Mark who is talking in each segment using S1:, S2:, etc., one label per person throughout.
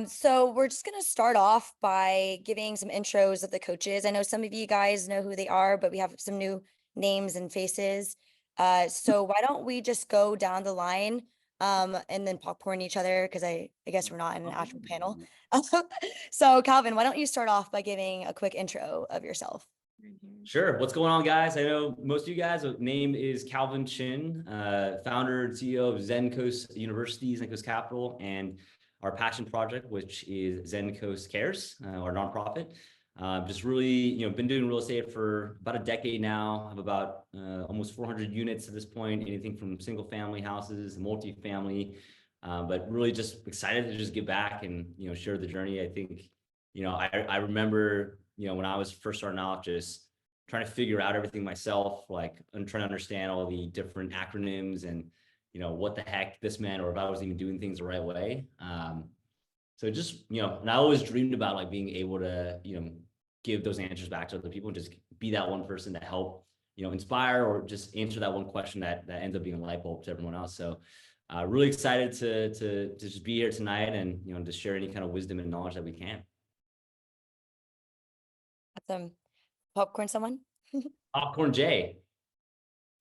S1: So we're just gonna start off by giving some intros of the coaches. I know some of you guys know who they are, but we have some new names and faces. So why don't we just go down the line, and then popcorn each other because I guess we're not in an actual panel. So Calvin, why don't you start off by giving a quick intro of yourself?
S2: Sure. What's going on, guys? I know most of you guys, the name is Calvin Chin, founder and CEO of Zen Coast University, Zen Coast Capital, and our passion project, which is Zen Coast Cares, our nonprofit. Just really, been doing real estate for about a decade now. I have about almost 400 units at this point, anything from single family houses, multifamily, but really just excited to just get back and, share the journey. I think, I remember, when I was first starting out, just trying to figure out everything myself, like I'm trying to understand all the different acronyms and, what the heck this meant, or if I was even doing things the right way. So just, and I always dreamed about like being able to, give those answers back to other people and just be that one person to help, inspire or just answer that one question that ends up being a light bulb to everyone else. So really excited to just be here tonight and, to share any kind of wisdom and knowledge that we can.
S1: Awesome. Popcorn someone?
S2: Popcorn Jay.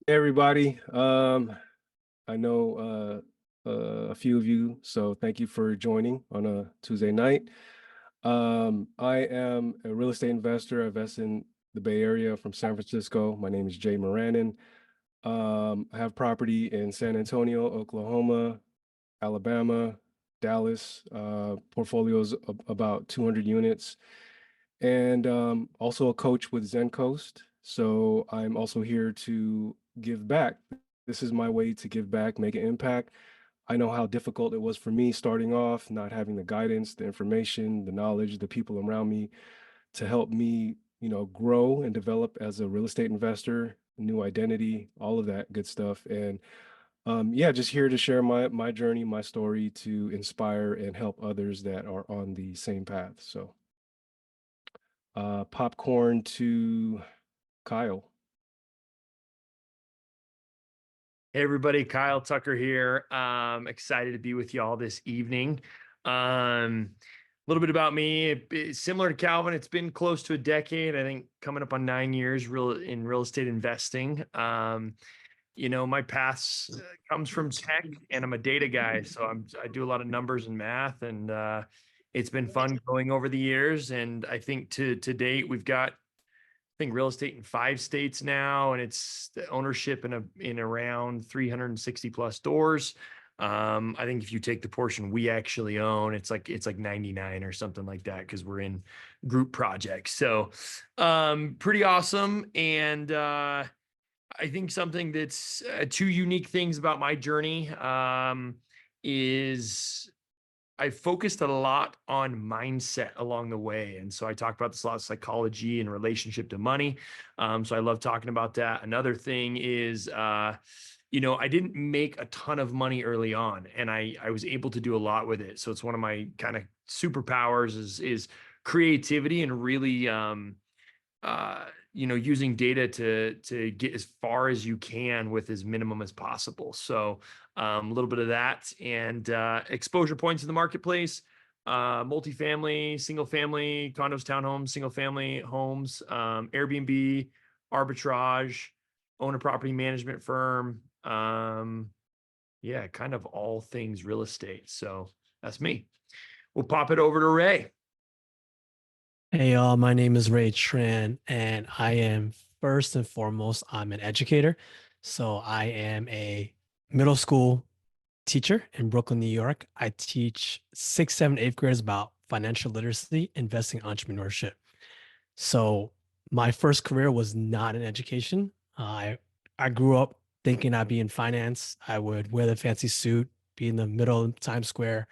S3: Hey everybody. I know a few of you, so thank you for joining on a Tuesday night. I am a real estate investor. I invest in the Bay Area from San Francisco. My name is Jay Moranin. I have property in San Antonio, Oklahoma, Alabama, Dallas, portfolios of about 200 units, and also a coach with Zen Coast. So I'm also here to give back. This is my way to give back, make an impact. I know how difficult it was for me starting off, not having the guidance, the information, the knowledge, the people around me to help me, grow and develop as a real estate investor, new identity, all of that good stuff. And yeah, just here to share my journey, my story, to inspire and help others that are on the same path. So popcorn to Kyle.
S4: Hey everybody, Kyle Tucker here. Excited to be with y'all this evening. A little bit about me, similar to Calvin, it's been close to a decade, I think coming up on 9 years in real estate investing. My path comes from tech and I'm a data guy. So I do a lot of numbers and math, and it's been fun going over the years. And I think to date, we've got real estate in 5 states now, and it's the ownership in around 360 plus stores. I think if you take the portion we actually own, it's like 99 or something like that, because we're in group projects. So pretty awesome. And I think something that's 2 unique things about my journey is I focused a lot on mindset along the way. And so I talk about this a lot, psychology and relationship to money. So I love talking about that. Another thing is, I didn't make a ton of money early on, and I was able to do a lot with it. So it's one of my kind of superpowers is creativity and really, using data to get as far as you can with as minimum as possible. So a little bit of that, and exposure points in the marketplace, multifamily, single family, condos, townhomes, single family homes, Airbnb, arbitrage, own a property management firm. Yeah, kind of all things real estate. So that's me. We'll pop it over to Ray.
S5: Hey y'all, my name is Ray Tran, and I am first and foremost, I'm an educator. So I am a middle school teacher in Brooklyn, New York. I teach 6th, 7th, 8th graders about financial literacy, investing, entrepreneurship. So my first career was not in education. I grew up thinking I'd be in finance. I would wear the fancy suit, be in the middle of Times Square,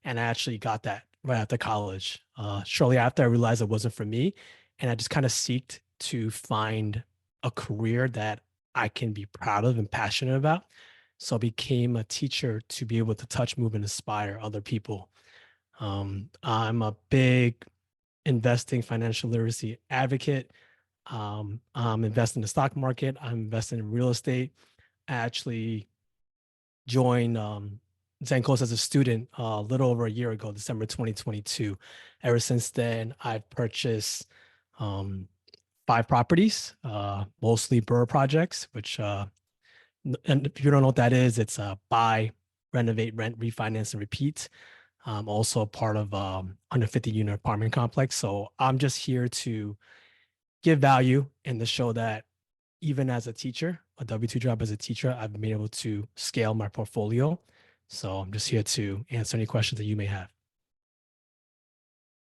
S5: and I actually got that right after college. Shortly after, I realized it wasn't for me, and I just kind of seeked to find a career that I can be proud of and passionate about. So I became a teacher to be able to touch, move, and inspire other people. I'm a big investing, financial literacy advocate. I'm investing in the stock market. I'm investing in real estate. I actually joined Zencoast as a student a little over a year ago, December 2022. Ever since then, I've purchased 5 properties, mostly borough projects, which, and if you don't know what that is, it's buy, renovate, rent, refinance, and repeat. Also part of 150 unit apartment complex. So I'm just here to give value and to show that even as a teacher, a W-2 job as a teacher, I've been able to scale my portfolio. So I'm just here to answer any questions that you may have.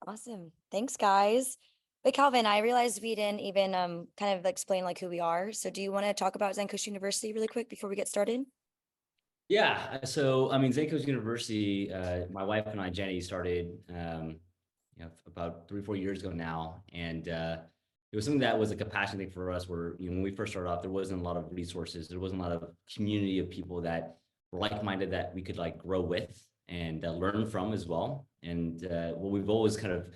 S1: Awesome. Thanks, guys. But Calvin, I realized we didn't even kind of explain like who we are. So do you want to talk about Zencoast University really quick before we get started?
S2: Yeah, so I mean, Zencoast University, my wife and I, Jenny, started about 3 or 4 years ago now, and it was something that was like a passion thing for us. Where when we first started off, there wasn't a lot of resources, there wasn't a lot of community of people that were like-minded that we could like grow with and learn from as well. And what we've always kind of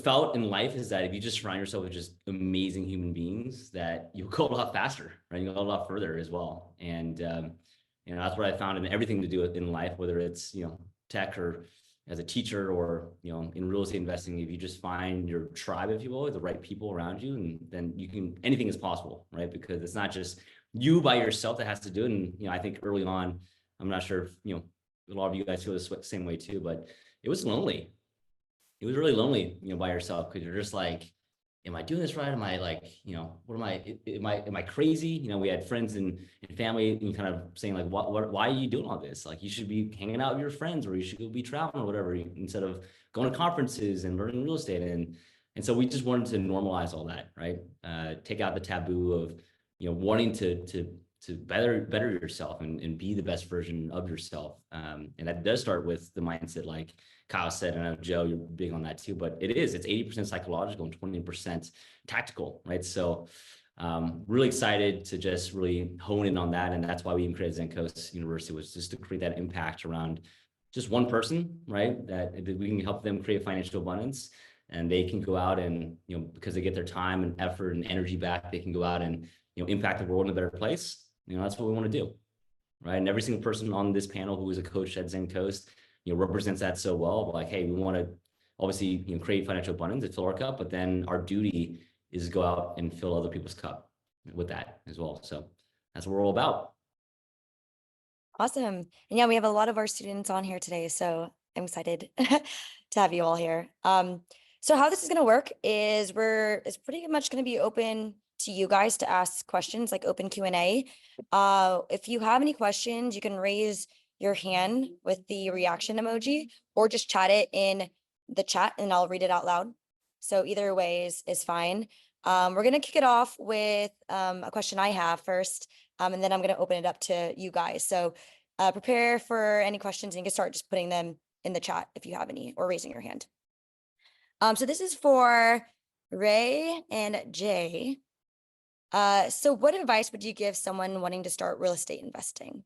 S2: felt in life is that if you just surround yourself with just amazing human beings, that you'll go a lot faster, right? You'll go a lot further as well. And that's what I found in everything to do in life, whether it's tech or as a teacher or in real estate investing. If you just find your tribe, if you will, the right people around you, and then anything is possible, right? Because it's not just you by yourself that has to do it. And I think early on, I'm not sure if a lot of you guys feel the same way too, but it was lonely. It was really lonely, by yourself, because you're just like, am I doing this right? Am I like, what am I crazy? We had friends and family and kind of saying like, why are you doing all this? Like, you should be hanging out with your friends, or you should go be traveling or whatever, instead of going to conferences and learning real estate. And so we just wanted to normalize all that, right? Take out the taboo of, wanting to better yourself and be the best version of yourself. And that does start with the mindset, like Kyle said, and I know Joe, you're big on that too, but it's 80% psychological and 20% tactical, right? So really excited to just really hone in on that. And that's why we even created Zencoast University, was just to create that impact around just one person, right? That we can help them create financial abundance, and they can go out and, because they get their time and effort and energy back, they can go out and, impact the world in a better place. That's what we want to do, right? And every single person on this panel who is a coach at Zencoast, represents that so well. Like, hey, we want to obviously, create financial abundance and fill our cup, but then our duty is to go out and fill other people's cup with that as well. So that's what we're all about.
S1: Awesome. And yeah, we have a lot of our students on here today, so I'm excited to have you all here. So how this is going to work is it's pretty much going to be open to you guys to ask questions, like open Q&A. If you have any questions, you can raise your hand with the reaction emoji, or just chat it in the chat and I'll read it out loud. So either way is fine. We're going to kick it off with a question I have first, and then I'm going to open it up to you guys. So prepare for any questions, and you can start just putting them in the chat if you have any, or raising your hand. So this is for Ray and Jay. So what advice would you give someone wanting to start real estate investing?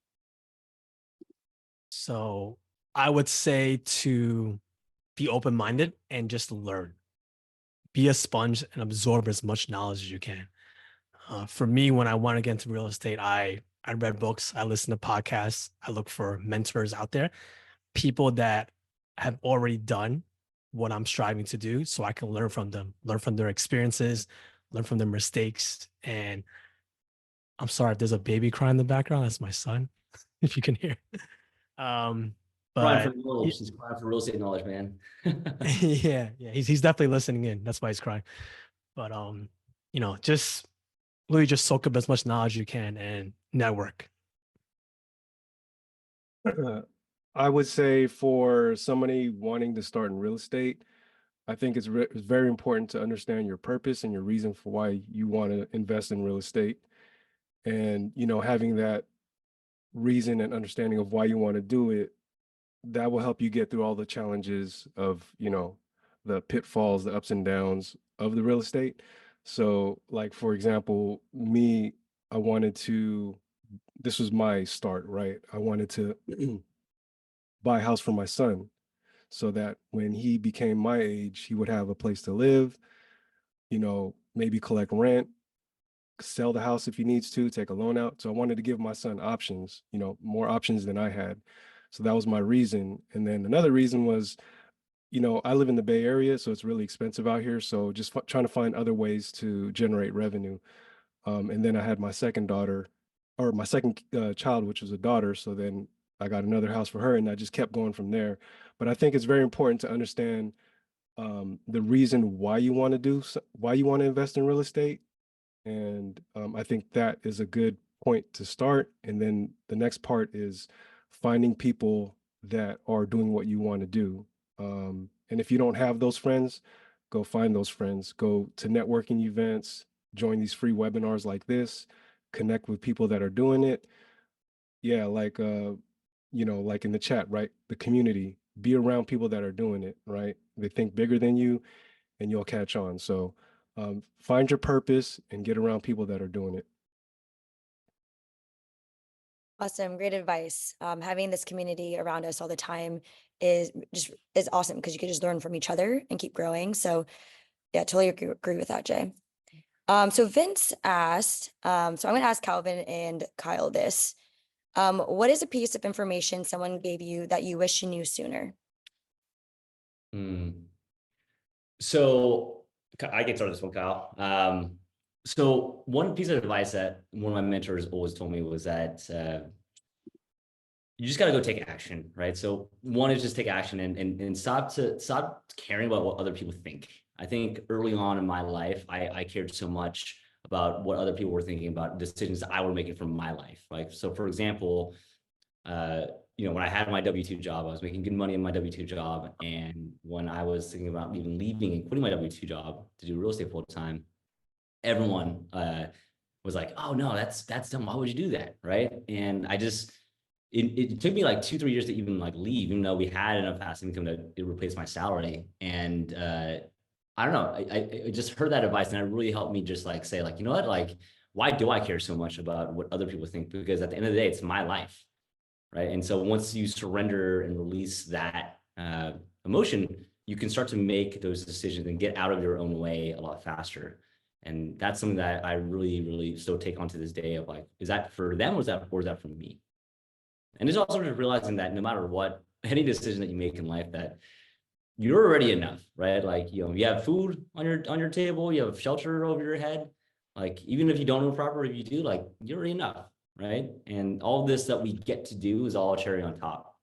S5: So I would say to be open-minded and just learn. Be a sponge and absorb as much knowledge as you can. For me, when I want to get into real estate, I read books, I listen to podcasts, I look for mentors out there, people that have already done what I'm striving to do, so I can learn from them, learn from their experiences, learn from their mistakes. And I'm sorry if there's a baby crying in the background. That's my son, if you can hear.
S2: Crying
S5: But
S2: for knowledge. He's crying for real estate knowledge, man.
S5: yeah, he's definitely listening in. That's why he's crying. But just really just soak up as much knowledge you can and network.
S3: I would say for somebody wanting to start in real estate, I think it's very important to understand your purpose and your reason for why you want to invest in real estate. And, having that reason and understanding of why you want to do it, that will help you get through all the challenges of, the pitfalls, the ups and downs of the real estate. So, like, for example, me, this was my start, right? I wanted to buy a house for my son so that when he became my age, he would have a place to live, maybe collect rent, sell the house if he needs to, take a loan out. So I wanted to give my son options, more options than I had. So that was my reason. And then another reason was, I live in the Bay Area, so it's really expensive out here. So just trying to find other ways to generate revenue. And then I had my second daughter, or my second child, which was a daughter. So then I got another house for her, and I just kept going from there. But I think it's very important to understand the reason why you want to why you want to invest in real estate. And I think that is a good point to start. And then the next part is finding people that are doing what you want to do. And if you don't have those friends, go find those friends, go to networking events, join these free webinars like this, connect with people that are doing it. Yeah, like like in the chat, right? The community, be around people that are doing it, right? They think bigger than you and you'll catch on. So find your purpose and get around people that are doing it.
S1: Awesome. Great advice. Having this community around us all the time is awesome because you can just learn from each other and keep growing. So yeah, totally agree with that, Jay. So Vince asked, so I'm going to ask Calvin and Kyle this. What is a piece of information someone gave you that you wish you knew sooner?
S2: So I can start this one, Kyle. So one piece of advice that one of my mentors always told me was that you just got to go take action, right? So one is just take action and stop caring about what other people think. I think early on in my life, I cared so much about what other people were thinking about decisions that I were making from my life. Like, so for example, when I had my W-2 job, I was making good money in my W-2 job. And when I was thinking about even leaving and quitting my W-2 job to do real estate full time, everyone was like, oh no, that's dumb. Why would you do that? Right. And it took me like 2-3 years to even like leave, even though we had enough passive income to replace my salary. And I don't know, I just heard that advice and it really helped me just like say like, you know what, like, why do I care so much about what other people think? Because at the end of the day, it's my life. Right. And so once you surrender and release that emotion, you can start to make those decisions and get out of your own way a lot faster. And that's something that I really, really still take on to this day of like, is that for them or is that for me? And it's also just realizing that no matter what, any decision that you make in life, that you're already enough, right? Like, you have food on your table, you have shelter over your head. Like, even if you don't know proper, if you do, like, you're already enough, right? And all this that we get to do is all a cherry on top.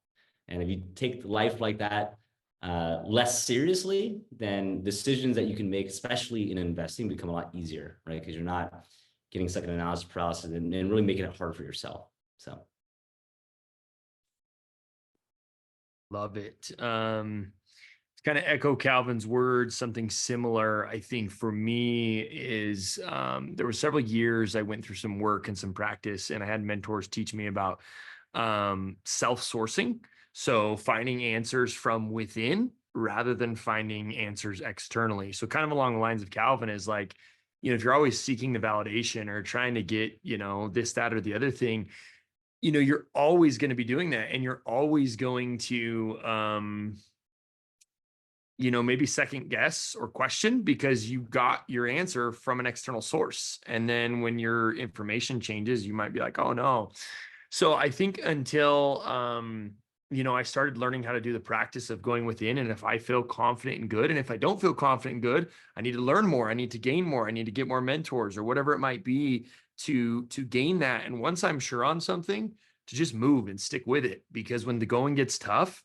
S2: And if you take life like that less seriously, then decisions that you can make, especially in investing, become a lot easier, right? Because you're not getting stuck in analysis paralysis and really making it hard for yourself. So.
S4: Love it. Kind of echo Calvin's words, something similar, I think for me is there were several years I went through some work and some practice, and I had mentors teach me about self-sourcing. So finding answers from within rather than finding answers externally. So kind of along the lines of Calvin is like, if you're always seeking the validation or trying to get, this, that, or the other thing, you're always going to be doing that. And you're always going to, maybe second guess or question because you got your answer from an external source. And then when your information changes, you might be like, oh no. So I think until, I started learning how to do the practice of going within. And if I feel confident and good, and if I don't feel confident and good, I need to learn more. I need to gain more. I need to get more mentors or whatever it might be to gain that. And once I'm sure on something, to just move and stick with it, because when the going gets tough,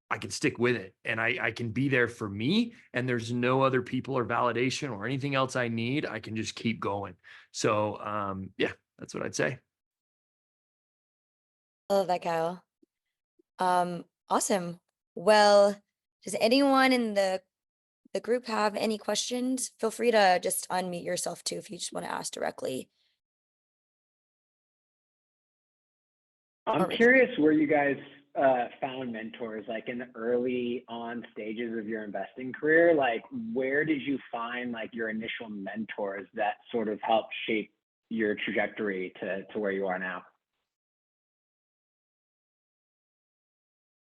S4: I can stick with it and I can be there for me, and there's no other people or validation or anything else I need. I can just keep going. So yeah, that's what I'd say.
S1: I love that, Kyle. Awesome. Well, does anyone in the group have any questions? Feel free to just unmute yourself too if you just want to ask directly.
S6: I'm curious where you guys found mentors, like in the early on stages of your investing career. Like, where did you find like your initial mentors that sort of helped shape your trajectory to where you are now?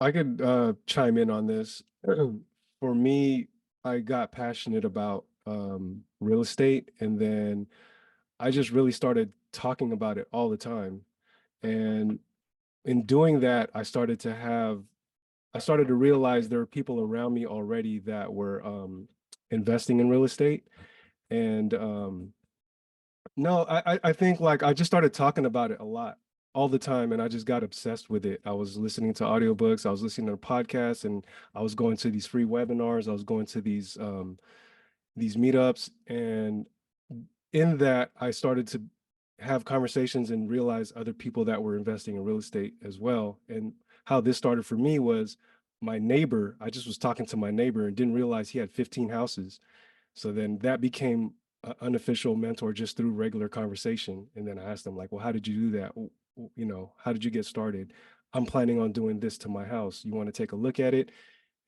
S3: I could chime in on this. For me, I got passionate about real estate, and then I just really started talking about it all the time. And in doing that, I started to realize there were people around me already that were investing in real estate. And no, I think like I just started talking about it a lot all the time, and I just got obsessed with it. I was listening to audiobooks, I was listening to podcasts, and I was going to these free webinars, I was going to these meetups, and in that I started to have conversations and realize other people that were investing in real estate as well. And how this started for me was my neighbor. I just was talking to my neighbor and didn't realize he had 15 houses. So then that became an unofficial mentor just through regular conversation. And then I asked him like, well, how did you do that? You know, how did you get started? I'm planning on doing this to my house. You want to take a look at it?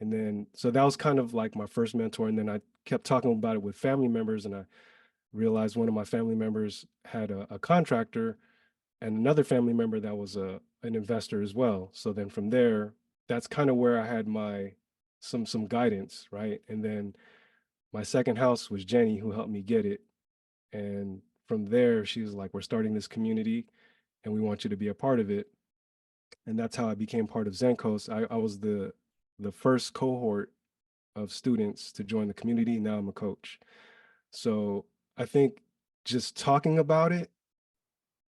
S3: And then, so that was kind of like my first mentor. And then I kept talking about it with family members, and I realized one of my family members had a contractor and another family member that was an investor as well. So then from there, that's kind of where I had my some guidance, right? And then my second house was Jenny, who helped me get it. And from there, she was like, we're starting this community and we want you to be a part of it. And that's how I became part of Zenkos. I was the first cohort of students to join the community. Now I'm a coach. So I think just talking about it,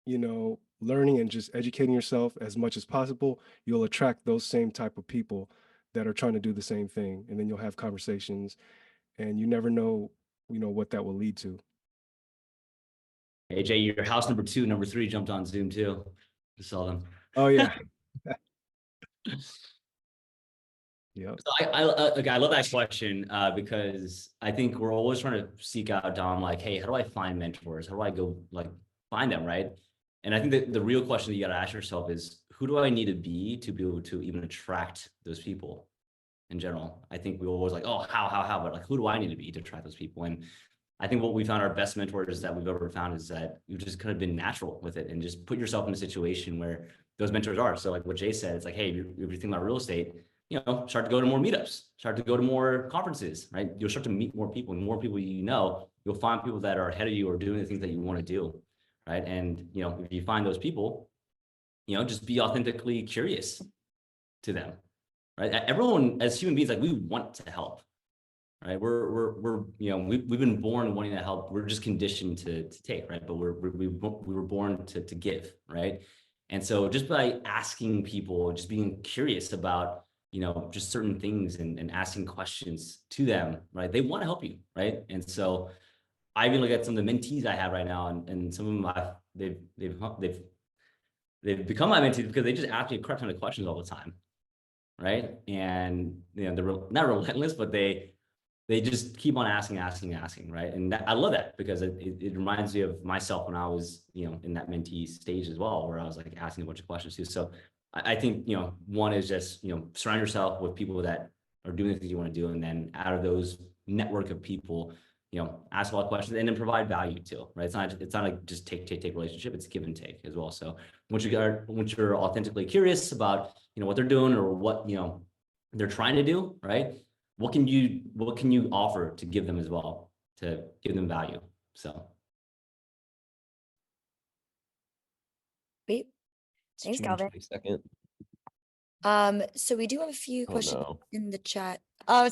S3: you know, learning and just educating yourself as much as possible, you'll attract those same type of people that are trying to do the same thing. And then you'll have conversations, and you never know, you know, what that will lead to.
S2: AJ, your house number 2, number 3 jumped on Zoom too. Just saw them.
S3: Oh yeah. Yeah.
S2: So I love that question because I think we're always trying to seek out, Dom, like, hey, how do I find mentors? How do I go like find them, right? And I think that the real question that you got to ask yourself is, who do I need to be able to even attract those people in general? I think we always like, oh, how, but like, who do I need to be to attract those people? And I think what we found our best mentors that we've ever found is that you've just kind of been natural with it and just put yourself in a situation where those mentors are. So like what Jay said, it's like, hey, if you're thinking about real estate, you know, start to go to more meetups, start to go to more conferences, right? You'll start to meet more people, and more people you know, you'll find people that are ahead of you or doing the things that you want to do, right? And, you know, if you find those people, you know, just be authentically curious to them, right? Everyone as human beings, like we want to help, right? We're you know, we've been born wanting to help. We're just conditioned to take, right? But we were born to give, right? And so just by asking people, just being curious about, you know, just certain things and asking questions to them, right? They want to help you, right? And so I even look at some of the mentees I have right now, and some of them they've become my mentees because they just ask me a crap ton of questions all the time, right? And you know, they're not relentless, but they just keep on asking, right? And I love that because it reminds me of myself when I was, you know, in that mentee stage as well, where I was like asking a bunch of questions too. So I think, you know, one is just, you know, surround yourself with people that are doing the things you want to do. And then out of those network of people, you know, ask a lot of questions and then provide value too, right? It's not like just take relationship, it's give and take as well. So once you're authentically curious about, you know, what they're doing or what, you know, they're trying to do, right? What can you offer to give them as well, to give them value? So.
S1: Wait, thanks,
S7: June
S1: Calvin.
S7: 22nd.
S1: So we do have a few
S7: Oh,
S1: questions
S7: no.
S1: in the chat.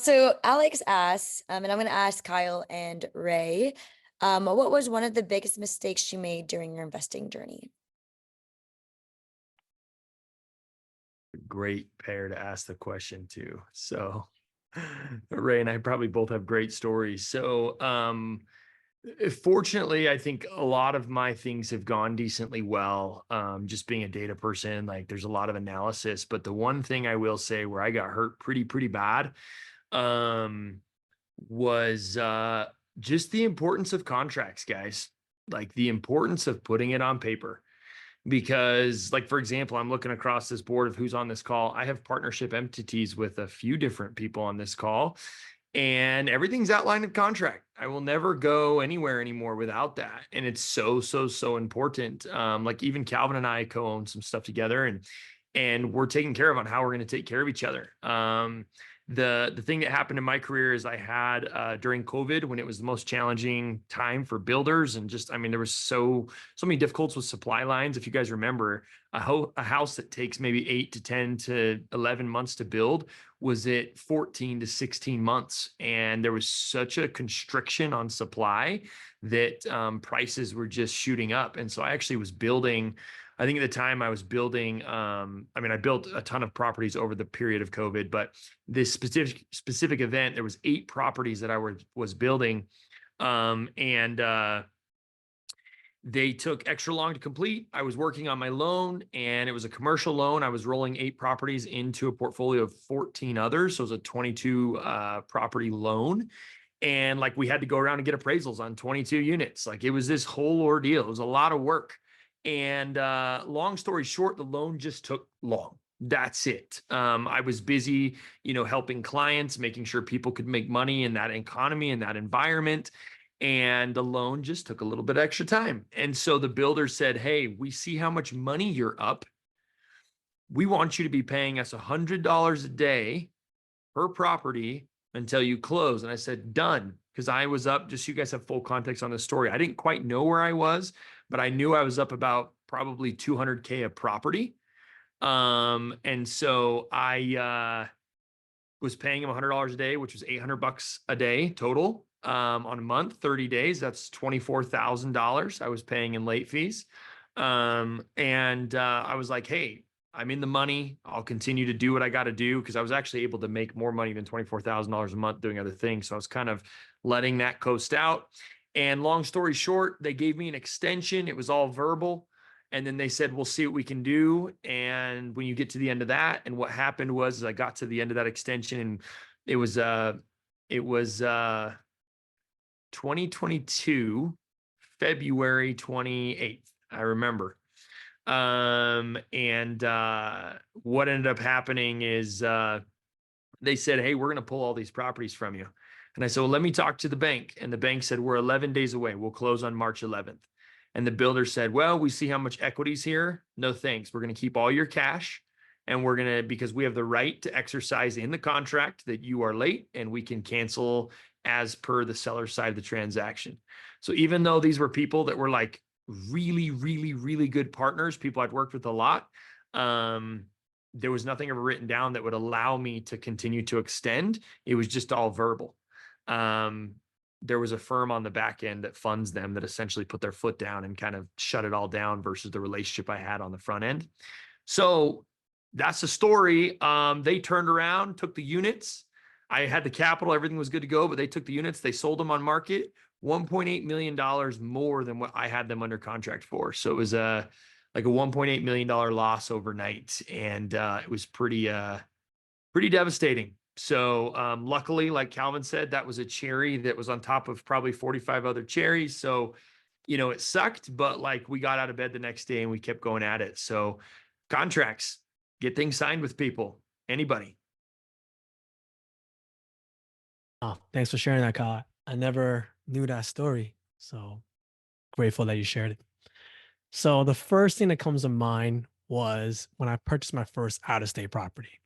S1: So Alex asks, and I'm going to ask Kyle and Ray, what was one of the biggest mistakes you made during your investing journey?
S4: Great pair to ask the question to. So Ray and I probably both have great stories. So fortunately, I think a lot of my things have gone decently well. Just being a data person, like there's a lot of analysis, but the one thing I will say where I got hurt pretty bad was just the importance of contracts, guys. Like the importance of putting it on paper. Because, like, for example, I'm looking across this board of who's on this call. I have partnership entities with a few different people on this call, and everything's outlined in contract. I will never go anywhere anymore without that. And it's so important. Like even Calvin and I co-own some stuff together, and and we're taking care of on how we're going to take care of each other. The thing that happened in my career is I had during COVID, when it was the most challenging time for builders, and just, I mean, there was so many difficulties with supply lines. If you guys remember, a house that takes maybe 8 to 10 to 11 months to build was at 14 to 16 months. And there was such a constriction on supply that prices were just shooting up. And so I actually was building, I think at the time I was building, I mean, I built a ton of properties over the period of COVID, but this specific event, there was 8 properties that I was building. They took extra long to complete. I was working on my loan, and it was a commercial loan. I was rolling 8 properties into a portfolio of 14 others. So it was a 22 property loan. And like, we had to go around and get appraisals on 22 units. Like, it was this whole ordeal. It was a lot of work. And long story short, the loan just took long. That's it. I was busy, helping clients, making sure people could make money in that economy, in that environment. And the loan just took a little bit extra time. And so the builder said, hey, we see how much money you're up. We want you to be paying us $100 a day per property until you close. And I said, done. Because I was up, just so you guys have full context on the story, I didn't quite know where I was, but I knew I was up about probably 200K a property. And so I was paying him $100 a day, which was $800 a day total. On a month, 30 days, that's $24,000 I was paying in late fees. I was like, hey, I'm in the money. I'll continue to do what I got to do, because I was actually able to make more money than $24,000 a month doing other things. So I was kind of letting that coast out. And long story short, they gave me an extension. It was all verbal. And then they said, we'll see what we can do. And when you get to the end of that, and what happened was I got to the end of that extension, and it was 2022, February 28th, I remember. What ended up happening is they said, hey, we're going to pull all these properties from you. And I said, well, let me talk to the bank. And the bank said, we're 11 days away. We'll close on March 11th. And the builder said, well, we see how much equity's here. No, thanks. We're going to keep all your cash. And we're going to, because we have the right to exercise in the contract that you are late, and we can cancel as per the seller side of the transaction. So even though these were people that were like really, really, really good partners, people I'd worked with a lot, there was nothing ever written down that would allow me to continue to extend. It was just all verbal. There was a firm on the back end that funds them that essentially put their foot down and kind of shut it all down versus the relationship I had on the front end. So that's the story. They turned around, took the units. I had the capital, everything was good to go, but they took the units, they sold them on market, $1.8 million more than what I had them under contract for. So it was like a $1.8 million loss overnight. And it was pretty devastating. So luckily, like Calvin said, that was a cherry that was on top of probably 45 other cherries. So, it sucked, but like, we got out of bed the next day and we kept going at it. So contracts, get things signed with people, anybody.
S5: Oh, thanks for sharing that, Kyle. I never knew that story. So grateful that you shared it. So the first thing that comes to mind was when I purchased my first out-of-state property.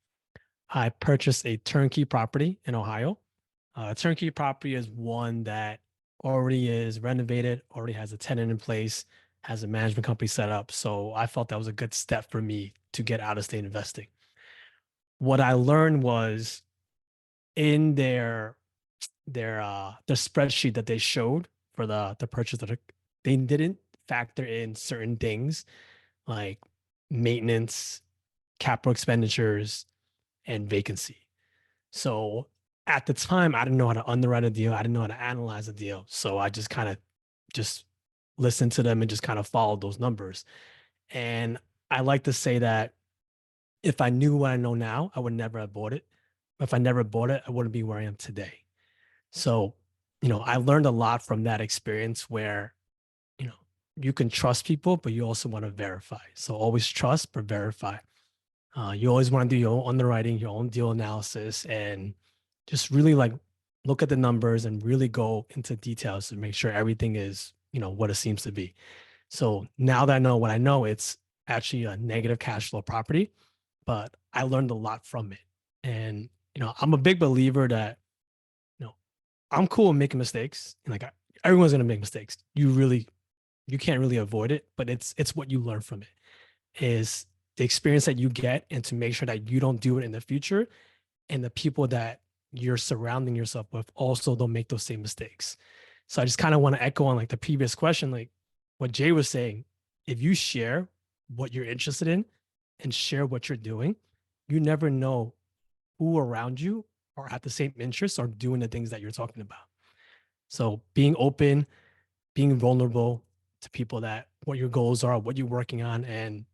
S5: I purchased a turnkey property in Ohio. A turnkey property is one that already is renovated, already has a tenant in place, has a management company set up. So I felt that was a good step for me to get out-of-state investing. What I learned was in their spreadsheet that they showed for the purchase of they didn't factor in certain things like maintenance, capital expenditures, and vacancy. So at the time, I didn't know how to underwrite a deal. I didn't know how to analyze a deal. So I just kind of just listened to them and just kind of followed those numbers. And I like to say that if I knew what I know now, I would never have bought it. If I never bought it, I wouldn't be where I am today. So, I learned a lot from that experience where, you can trust people, but you also want to verify. So always trust, but verify. You always want to do your own underwriting, your own deal analysis, and just really like look at the numbers and really go into details to make sure everything is, what it seems to be. So now that I know what I know, it's actually a negative cash flow property. but I learned a lot from it. And, I'm a big believer that, I'm cool with making mistakes. And like, everyone's going to make mistakes. You can't really avoid it, but it's what you learn from it is the experience that you get, and to make sure that you don't do it in the future. And the people that you're surrounding yourself with also don't make those same mistakes. So I just kind of want to echo on like the previous question, like what Jay was saying. If you share what you're interested in and share what you're doing, you never know who around you are at the same interests or doing the things that you're talking about. So being open, being vulnerable to people, that what your goals are, what you're working on, and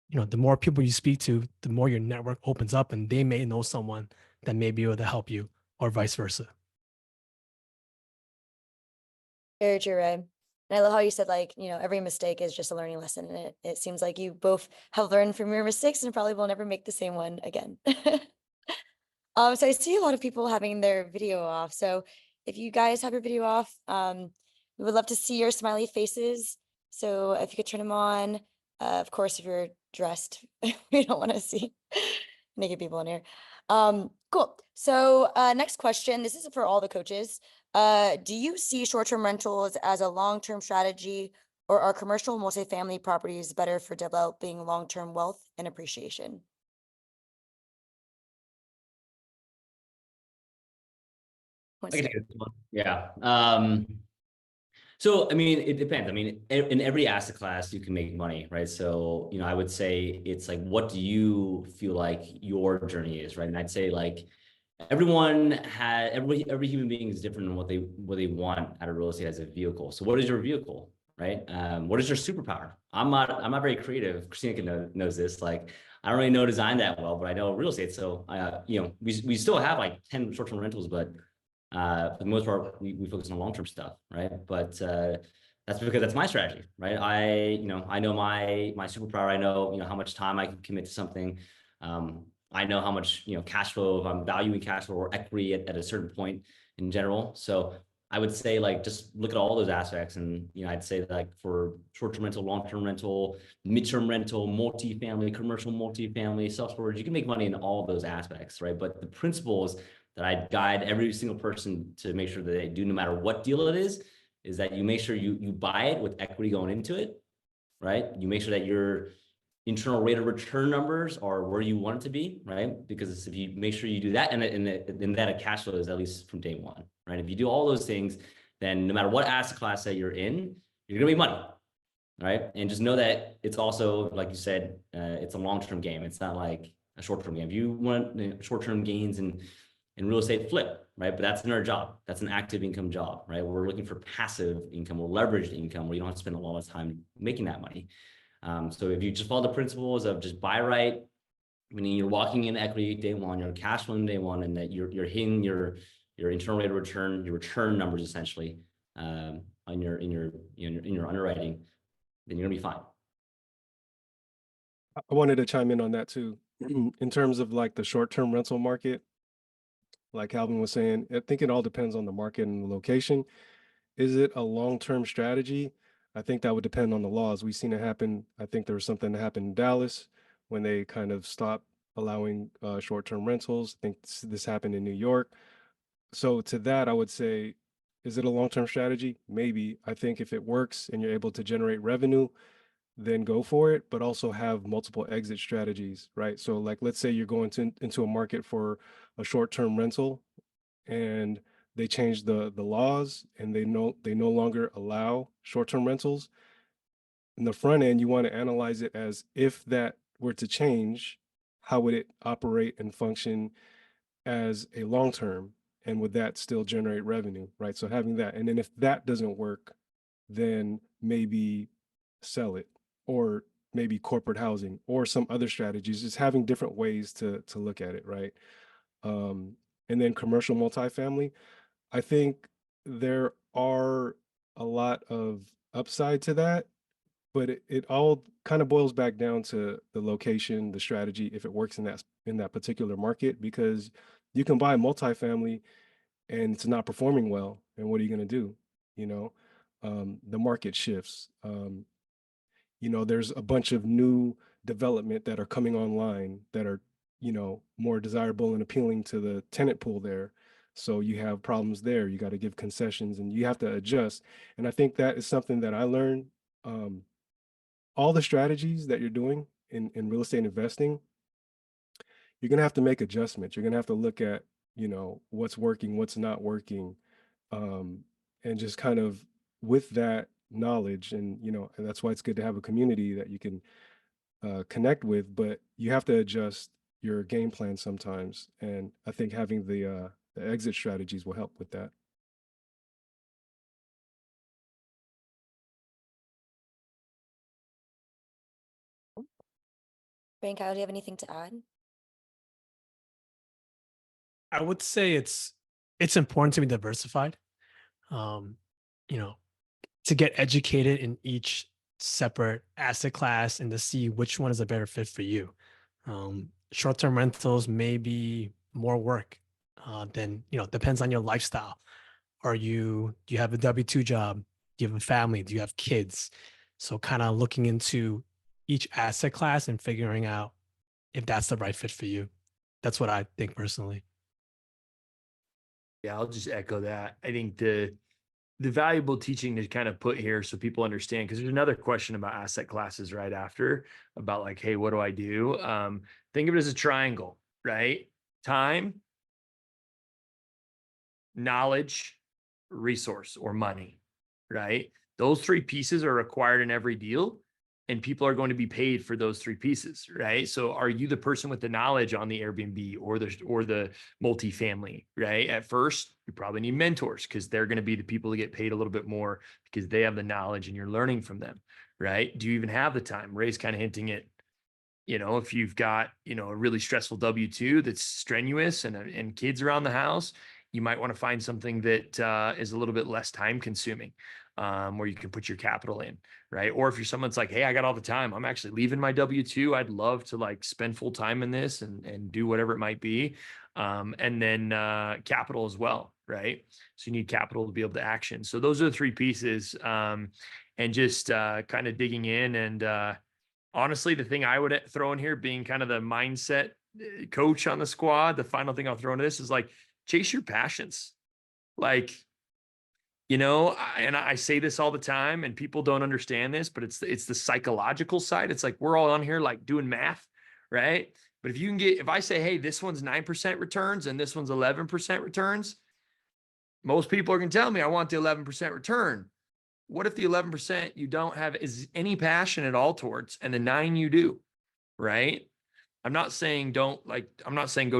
S5: the more people you speak to, the more your network opens up, and they may know someone that may be able to help you, or vice versa.
S1: Very true, Ray. And I love how you said, like, every mistake is just a learning lesson. And it seems like you both have learned from your mistakes and probably will never make the same one again. So I see a lot of people having their video off. So if you guys have your video off, we would love to see your smiley faces. So if you could turn them on, of course, if you're dressed, we don't want to see naked people in here. Cool. So next question. This is for all the coaches. Do you see short-term rentals as a long-term strategy, or are commercial multifamily properties better for developing long-term wealth and appreciation?
S2: I can take this one. Yeah. So, I mean, it depends. I mean, in every asset class, you can make money, right? So, I would say it's like, what do you feel like your journey is, right? And I'd say like every human being is different in what they want out of real estate as a vehicle. So what is your vehicle, right? What is your superpower? I'm not very creative. Christina knows this. Like, I don't really know design that well, but I know real estate. So, we still have like 10 short-term rentals, but for the most part, we focus on long-term stuff, right? But that's because that's my strategy, right? I know my superpower. I know, how much time I can commit to something. I know how much, cash flow, if I'm valuing cash flow or equity at a certain point in general. So I would say like, just look at all those aspects. And, I'd say that like for short-term rental, long-term rental, midterm rental, multifamily, commercial multifamily, self-storage, you can make money in all those aspects, right? But the principles that I guide every single person to make sure that they do, no matter what deal it is that you make sure you buy it with equity going into it, right? You make sure that your internal rate of return numbers are where you want it to be, right? Because if you make sure you do that, and that a cash flow is at least from day one, right? If you do all those things, then no matter what asset class that you're in, you're gonna make money, right? And just know that it's also, like you said, it's a long-term game. It's not like a short-term game. If you want short-term gains in real estate, flip, right? But that's another job. That's an active income job, right? We're looking for passive income or leveraged income where you don't have to spend a lot of time making that money. So if you just follow the principles of just buy right, meaning you're walking in equity day one, you're cash flowing day one, and that you're hitting your internal rate of return, your return numbers essentially, in your underwriting, then you're gonna be fine.
S3: I wanted to chime in on that too. In terms of like the short-term rental market, like Calvin was saying, I think it all depends on the market and the location. Is it a long-term strategy? I think that would depend on the laws. We've seen it happen. I think there was something that happened in Dallas when they kind of stopped allowing short-term rentals. I think this happened in New York. So to that, I would say, is it a long-term strategy? Maybe. I think if it works and you're able to generate revenue, then go for it, but also have multiple exit strategies, right? So like, let's say you're going into a market for a short-term rental, and they changed the laws, and they no longer allow short-term rentals. In the front end, you want to analyze it as, if that were to change, how would it operate and function as a long term, and would that still generate revenue, right? So having that, and then if that doesn't work, then maybe sell it, or maybe corporate housing or some other strategies, just having different ways to look at it, right? And then commercial multifamily, I think there are a lot of upside to that, but it all kind of boils back down to the location, the strategy, if it works in that particular market, because you can buy multifamily and it's not performing well, and what are you going to do? You know, the market shifts. There's a bunch of new development that are coming online that are, you know, more desirable and appealing to the tenant pool there. So you have problems there. You got to give concessions and you have to adjust. And I think that is something that I learned. All the strategies that you're doing in real estate investing, you're going to have to make adjustments. You're going to have to look at, you know, what's working, what's not working, and just kind of with that knowledge. And, you know, and that's why it's good to have a community that you can connect with, but you have to adjust your game plan sometimes. And I think having the exit strategies will help with that.
S1: Ray and Kyle, do you have anything to add?
S5: I would say it's important to be diversified. You know, to get educated in each separate asset class and to see which one is a better fit for you. Short-term rentals may be more work than, you know, depends on your lifestyle. Do you have a W-2 job? Do you have a family? Do you have kids? So kind of looking into each asset class and figuring out if that's the right fit for you. That's what I think personally.
S4: Yeah, I'll just echo that. I think the valuable teaching to kind of put here so people understand, because there's another question about asset classes right after about like, hey, what do I do? Think of it as a triangle, right? Time, knowledge, resource, or money, right? Those three pieces are required in every deal, and people are going to be paid for those three pieces, right? So are you the person with the knowledge on the Airbnb or the multifamily, right? At first, you probably need mentors because they're going to be the people that get paid a little bit more because they have the knowledge and you're learning from them, right? Do you even have the time? Ray's kind of hinting at, you know, if you've got, you know, a really stressful W-2 that's strenuous and kids around the house, you might want to find something that is a little bit less time consuming, where you can put your capital in, right? Or if you're someone that's like, hey, I got all the time, I'm actually leaving my W-2. I'd love to like spend full time in this and do whatever it might be. And then capital as well, right? So you need capital to be able to action. So those are the three pieces, and just kind of digging in. And honestly, the thing I would throw in here, being kind of the mindset coach on the squad, the final thing I'll throw into this is like, chase your passions. Like, you know, and I say this all the time and people don't understand this, but it's the psychological side. It's like, we're all on here like doing math, right? But if you can if I say, hey, this one's 9% returns and this one's 11% returns, most people are going to tell me I want the 11% return. What if the 11% you don't have is any passion at all towards, and the 9 you do, right? I'm not saying go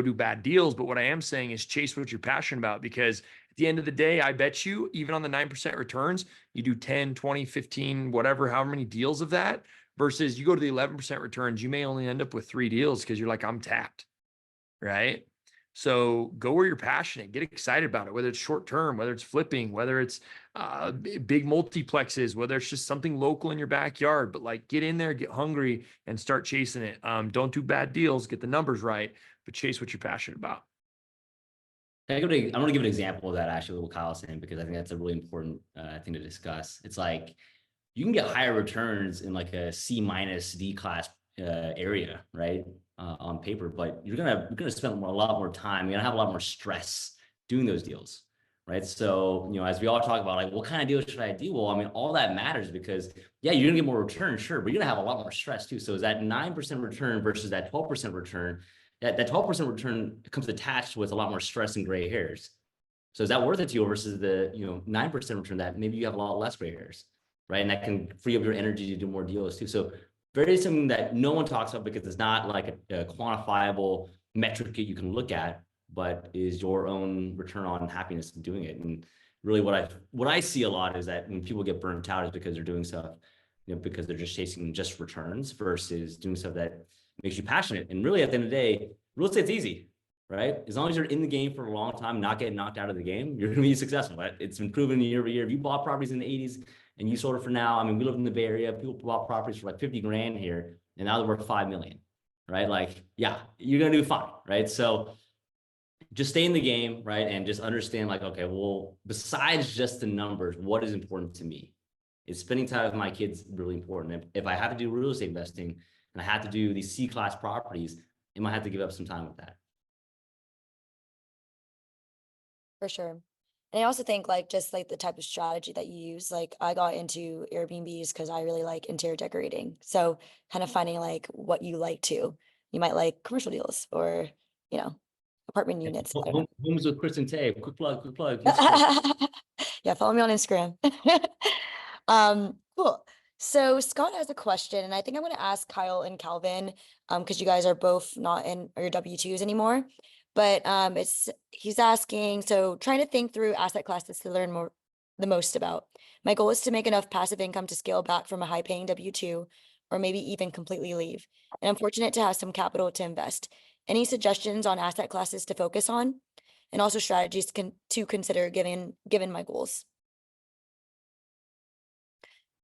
S4: do bad deals, but what I am saying is chase what you're passionate about, because at the end of the day, I bet you even on the 9% returns, you do 10, 20, 15, whatever, however many deals of that, versus you go to the 11% returns, you may only end up with 3 deals because you're like, I'm tapped, right? So go where you're passionate, get excited about it, whether it's short term, whether it's flipping, whether it's big multiplexes, whether it's just something local in your backyard, but like get in there, get hungry and start chasing it. Don't do bad deals, get the numbers right, but chase what you're passionate about.
S2: I want to give an example of that actually, what Kyle's saying, because I think that's a really important thing to discuss. It's like you can get higher returns in like a C minus D class area, right? On paper, but you're gonna spend a lot more time. You're gonna have a lot more stress doing those deals, right? So, you know, as we all talk about, like, what kind of deals should I do? Well, I mean, all that matters because, yeah, you're gonna get more return, sure, but you're gonna have a lot more stress too. So, is that 9% return versus that 12% return? That 12% return comes attached with a lot more stress and gray hairs. So, is that worth it to you versus the 9% return that maybe you have a lot less gray hairs, right? And that can free up your energy to do more deals too. So, very something that no one talks about because it's not like a quantifiable metric that you can look at, but is your own return on happiness in doing it. And really what I see a lot is that when people get burnt out is because they're doing stuff, because they're just chasing just returns versus doing stuff that makes you passionate. And really at the end of the day, real estate's easy, right? As long as you're in the game for a long time, not getting knocked out of the game, you're going to be successful. Right? It's been proven year over year. If you bought properties in the 80s, and you sold it for now. I mean, we live in the Bay Area. People bought properties for like 50 grand here, and now they're worth 5 million, right? Like, yeah, you're gonna do fine, right? So just stay in the game, right? And just understand, like, okay, well, besides just the numbers, what is important to me? Is spending time with my kids really important? If I have to do real estate investing, and I had to do these C-class properties, I might have to give up some time with that.
S1: For sure. And I also think like just like the type of strategy that you use, like I got into Airbnbs because I really like interior decorating. So kind of finding like what you like too. You might like commercial deals or, you know, apartment units. I don't know.
S2: Homes with Chris and Tay. Quick plug, quick plug.
S1: Yeah, follow me on Instagram. Cool. So Scott has a question, and I think I'm going to ask Kyle and Calvin, because you guys are both not in your W-2s anymore. But he's asking, so trying to think through asset classes to learn the most about. My goal is to make enough passive income to scale back from a high-paying W-2, or maybe even completely leave. And I'm fortunate to have some capital to invest. Any suggestions on asset classes to focus on? And also strategies to consider given my goals.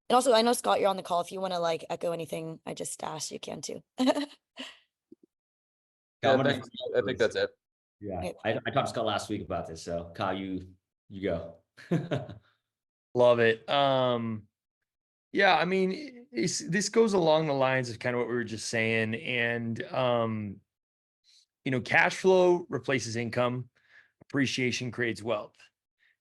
S1: And also, I know Scott, you're on the call. If you want to like echo anything I just asked, you can too.
S7: Yeah, thanks. I think that's it.
S2: Yeah,
S1: Okay.
S2: I talked to Scott last week about this, so Kyle, you go.
S4: Love it. Yeah, I mean, this goes along the lines of kind of what we were just saying. And, cash flow replaces income, appreciation creates wealth.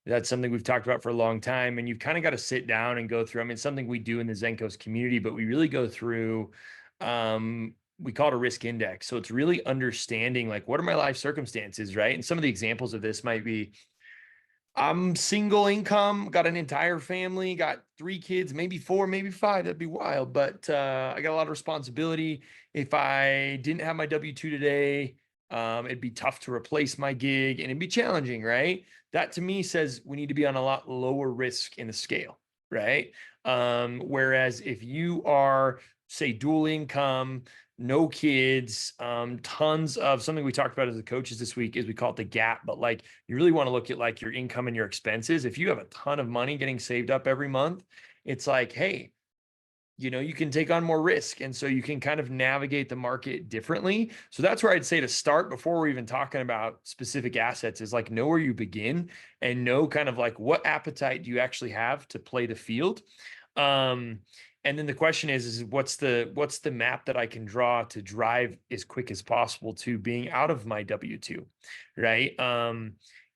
S4: That's something we've talked about for a long time. And you've kind of got to sit down and go through. I mean, it's something we do in the Zenkos community, but we really go through, we call it a risk index. So it's really understanding like, what are my life circumstances, right? And some of the examples of this might be, I'm single income, got an entire family, got 3 kids, maybe 4, maybe 5. That'd be wild. But I got a lot of responsibility. If I didn't have my W-2 today, it'd be tough to replace my gig and it'd be challenging, right? That to me says we need to be on a lot lower risk in the scale, right? Whereas if you are, say, dual income, no kids, tons of something we talked about as the coaches this week is we call it the gap, but like you really want to look at like your income and your expenses. If you have a ton of money getting saved up every month, it's like, hey, you can take on more risk. And so you can kind of navigate the market differently. So that's where I'd say to start before we're even talking about specific assets is like know where you begin and know kind of like what appetite do you actually have to play the field. And then the question is what's the map that I can draw to drive as quick as possible to being out of my W-2, right?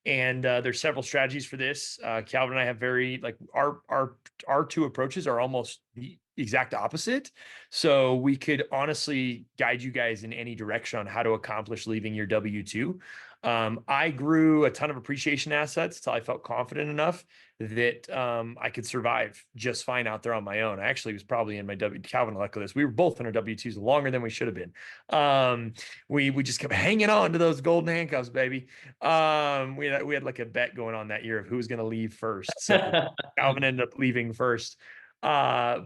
S4: And there's several strategies for this. Calvin and I have very like our two approaches are almost the exact opposite. So we could honestly guide you guys in any direction on how to accomplish leaving your W-2. I grew a ton of appreciation assets till I felt confident enough that I could survive just fine out there on my own. I actually was probably in my Calvin will echo this. We were both in our W-2s longer than we should have been. We just kept hanging on to those golden handcuffs, baby. We had like a bet going on that year of who was going to leave first. So Calvin ended up leaving first. Yeah,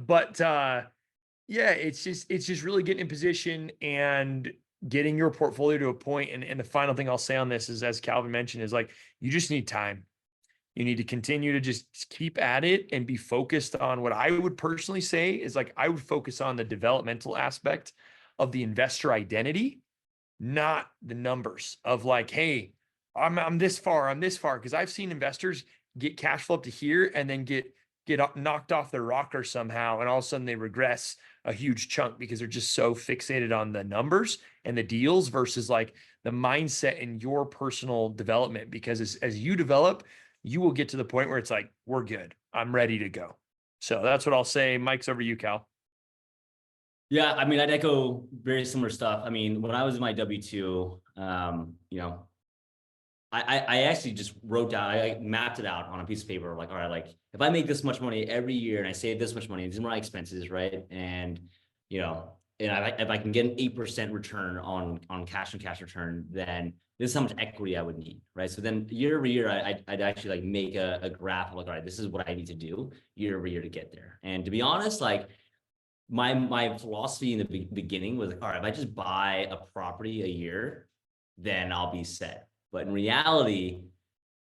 S4: it's just really getting in position and getting your portfolio to a point. And the final thing I'll say on this is, as Calvin mentioned, is like, you just need time. You need to continue to just keep at it and be focused on what I would personally say is like, I would focus on the developmental aspect of the investor identity, not the numbers of like, hey, I'm this far. Cause I've seen investors get cash flow up to here and then get knocked off their rocker somehow. And all of a sudden they regress a huge chunk because they're just so fixated on the numbers and the deals versus like the mindset and your personal development. Because as you develop, you will get to the point where it's like, we're good. I'm ready to go. So that's what I'll say. Mike's over to you, Cal.
S2: Yeah, I mean, I'd echo very similar stuff. I mean, when I was in my W-2, I actually just wrote down, I mapped it out on a piece of paper. Like, all right, like if I make this much money every year and I save this much money, these are my expenses, right? And, if I can get an 8% return on cash and cash return, then this is how much equity I would need, right? So then year over year, I'd actually like make a graph of like, all right, this is what I need to do year over year to get there. And to be honest, like my philosophy in the beginning was like, all right, if I just buy a property a year, then I'll be set. But in reality,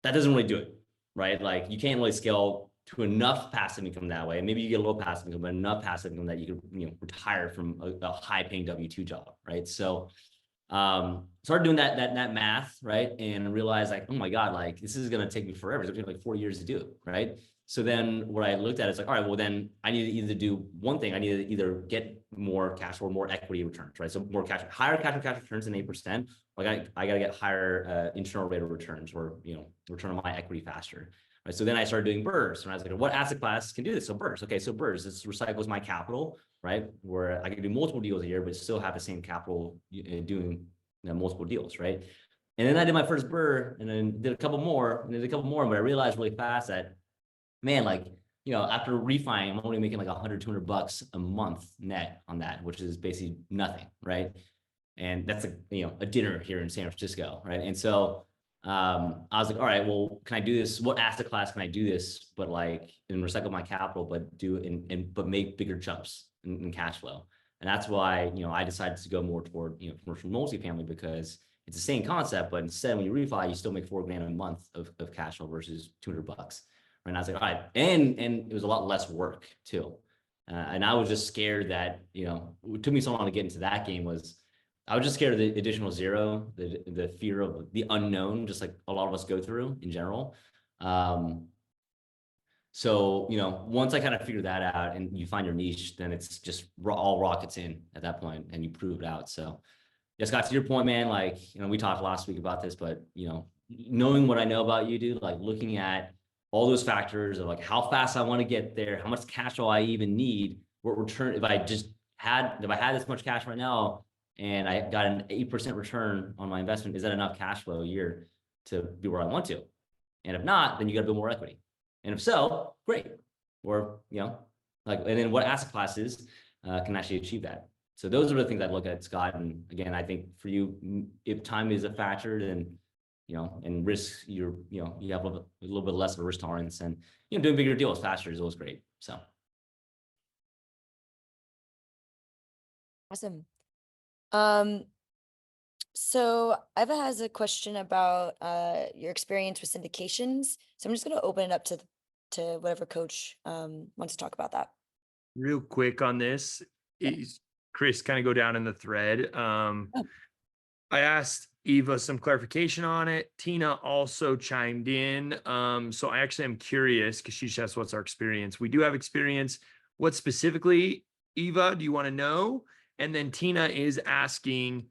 S2: that doesn't really do it, right? Like you can't really scale to enough passive income that way. Maybe you get a little passive income, but enough passive income that you could, retire from a high-paying W-2 job, right? So, started doing that math, right, and realized like, oh my god, like this is gonna take me forever. It's gonna take like 4 years to do it, right? So then what I looked at is like, all right, well then I need to either do one thing. I need to either get more cash or more equity returns, right? So more cash, higher cash returns than 8%. Like I got to get higher internal rate of returns, or return on my equity faster. Right. So then I started doing BRRRRs, and I was like, what asset class can do this? So BRRRRs. Okay, so BRRRRs, this recycles my capital, right? Where I can do multiple deals a year, but still have the same capital doing multiple deals, right? And then I did my first BRRRR, and then did a couple more, but I realized really fast that, man, like, after refining, I'm only making like $100-200 a month net on that, which is basically nothing, right? And that's a dinner here in San Francisco, right? And so I was like, all right, well, can I do this? What asset class can I do this, but like, and recycle my capital, but do it but make bigger jumps in cash flow? And that's why, I decided to go more toward, commercial multifamily, because it's the same concept, but instead when you refi, you still make $4,000 a month of cash flow versus $200. Right? And I was like, all right, and it was a lot less work too. And I was just scared that, it took me so long to get into that game I was just scared of the additional zero, the fear of the unknown, just like a lot of us go through in general. So, once I kind of figured that out and you find your niche, then it's just all rockets in at that point, and you prove it out. So, yeah, Scott, to your point, man, like, we talked last week about this, but, knowing what I know about you, dude, like looking at all those factors of like how fast I want to get there, how much cash flow I even need, what return, if I had this much cash right now, and I got an 8% return on my investment, is that enough cash flow a year to be where I want to? And if not, then you got to build more equity. And if so, great. Or, and then what asset classes can actually achieve that? So those are the things I look at, Scott. And again, I think for you, if time is a factor, then, and risk, you have a little bit less of a risk tolerance, and, doing bigger deals faster is always great. So.
S1: Awesome. So Eva has a question about your experience with syndications. So I'm just going to open it up to whatever coach wants to talk about that.
S4: Real quick on this, is Chris, kind of go down in the thread. I asked Eva some clarification on it. Tina also chimed in. So I actually am curious, because she just asked what's our experience. We do have experience. What specifically, Eva, do you want to know? And then Tina is asking,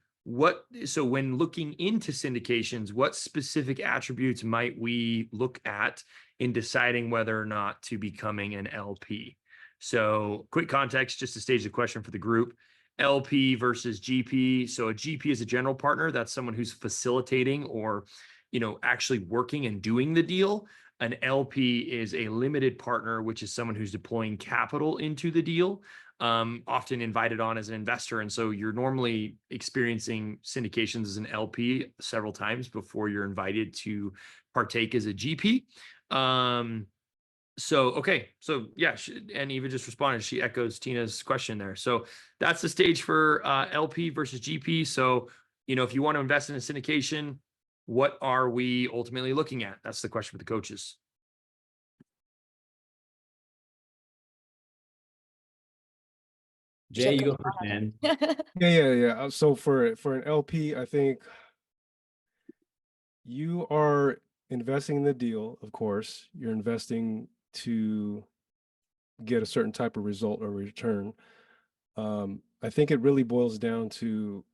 S4: so when looking into syndications, what specific attributes might we look at in deciding whether or not to becoming an LP? So quick context, just to stage the question for the group. LP versus GP. So a GP is a general partner. That's someone who's facilitating or, actually working and doing the deal. An LP is a limited partner, which is someone who's deploying capital into the deal, often invited on as an investor. And so you're normally experiencing syndications as an LP several times before you're invited to partake as a GP. Okay. So yeah, and Eva just responded. She echoes Tina's question there. So that's the stage for LP versus GP. So, if you want to invest in a syndication, what are we ultimately looking at? That's the question for the coaches.
S2: Jay, you go first, man.
S3: Yeah. So for an LP, I think you are investing in the deal. Of course, you're investing to get a certain type of result or return. I think it really boils down to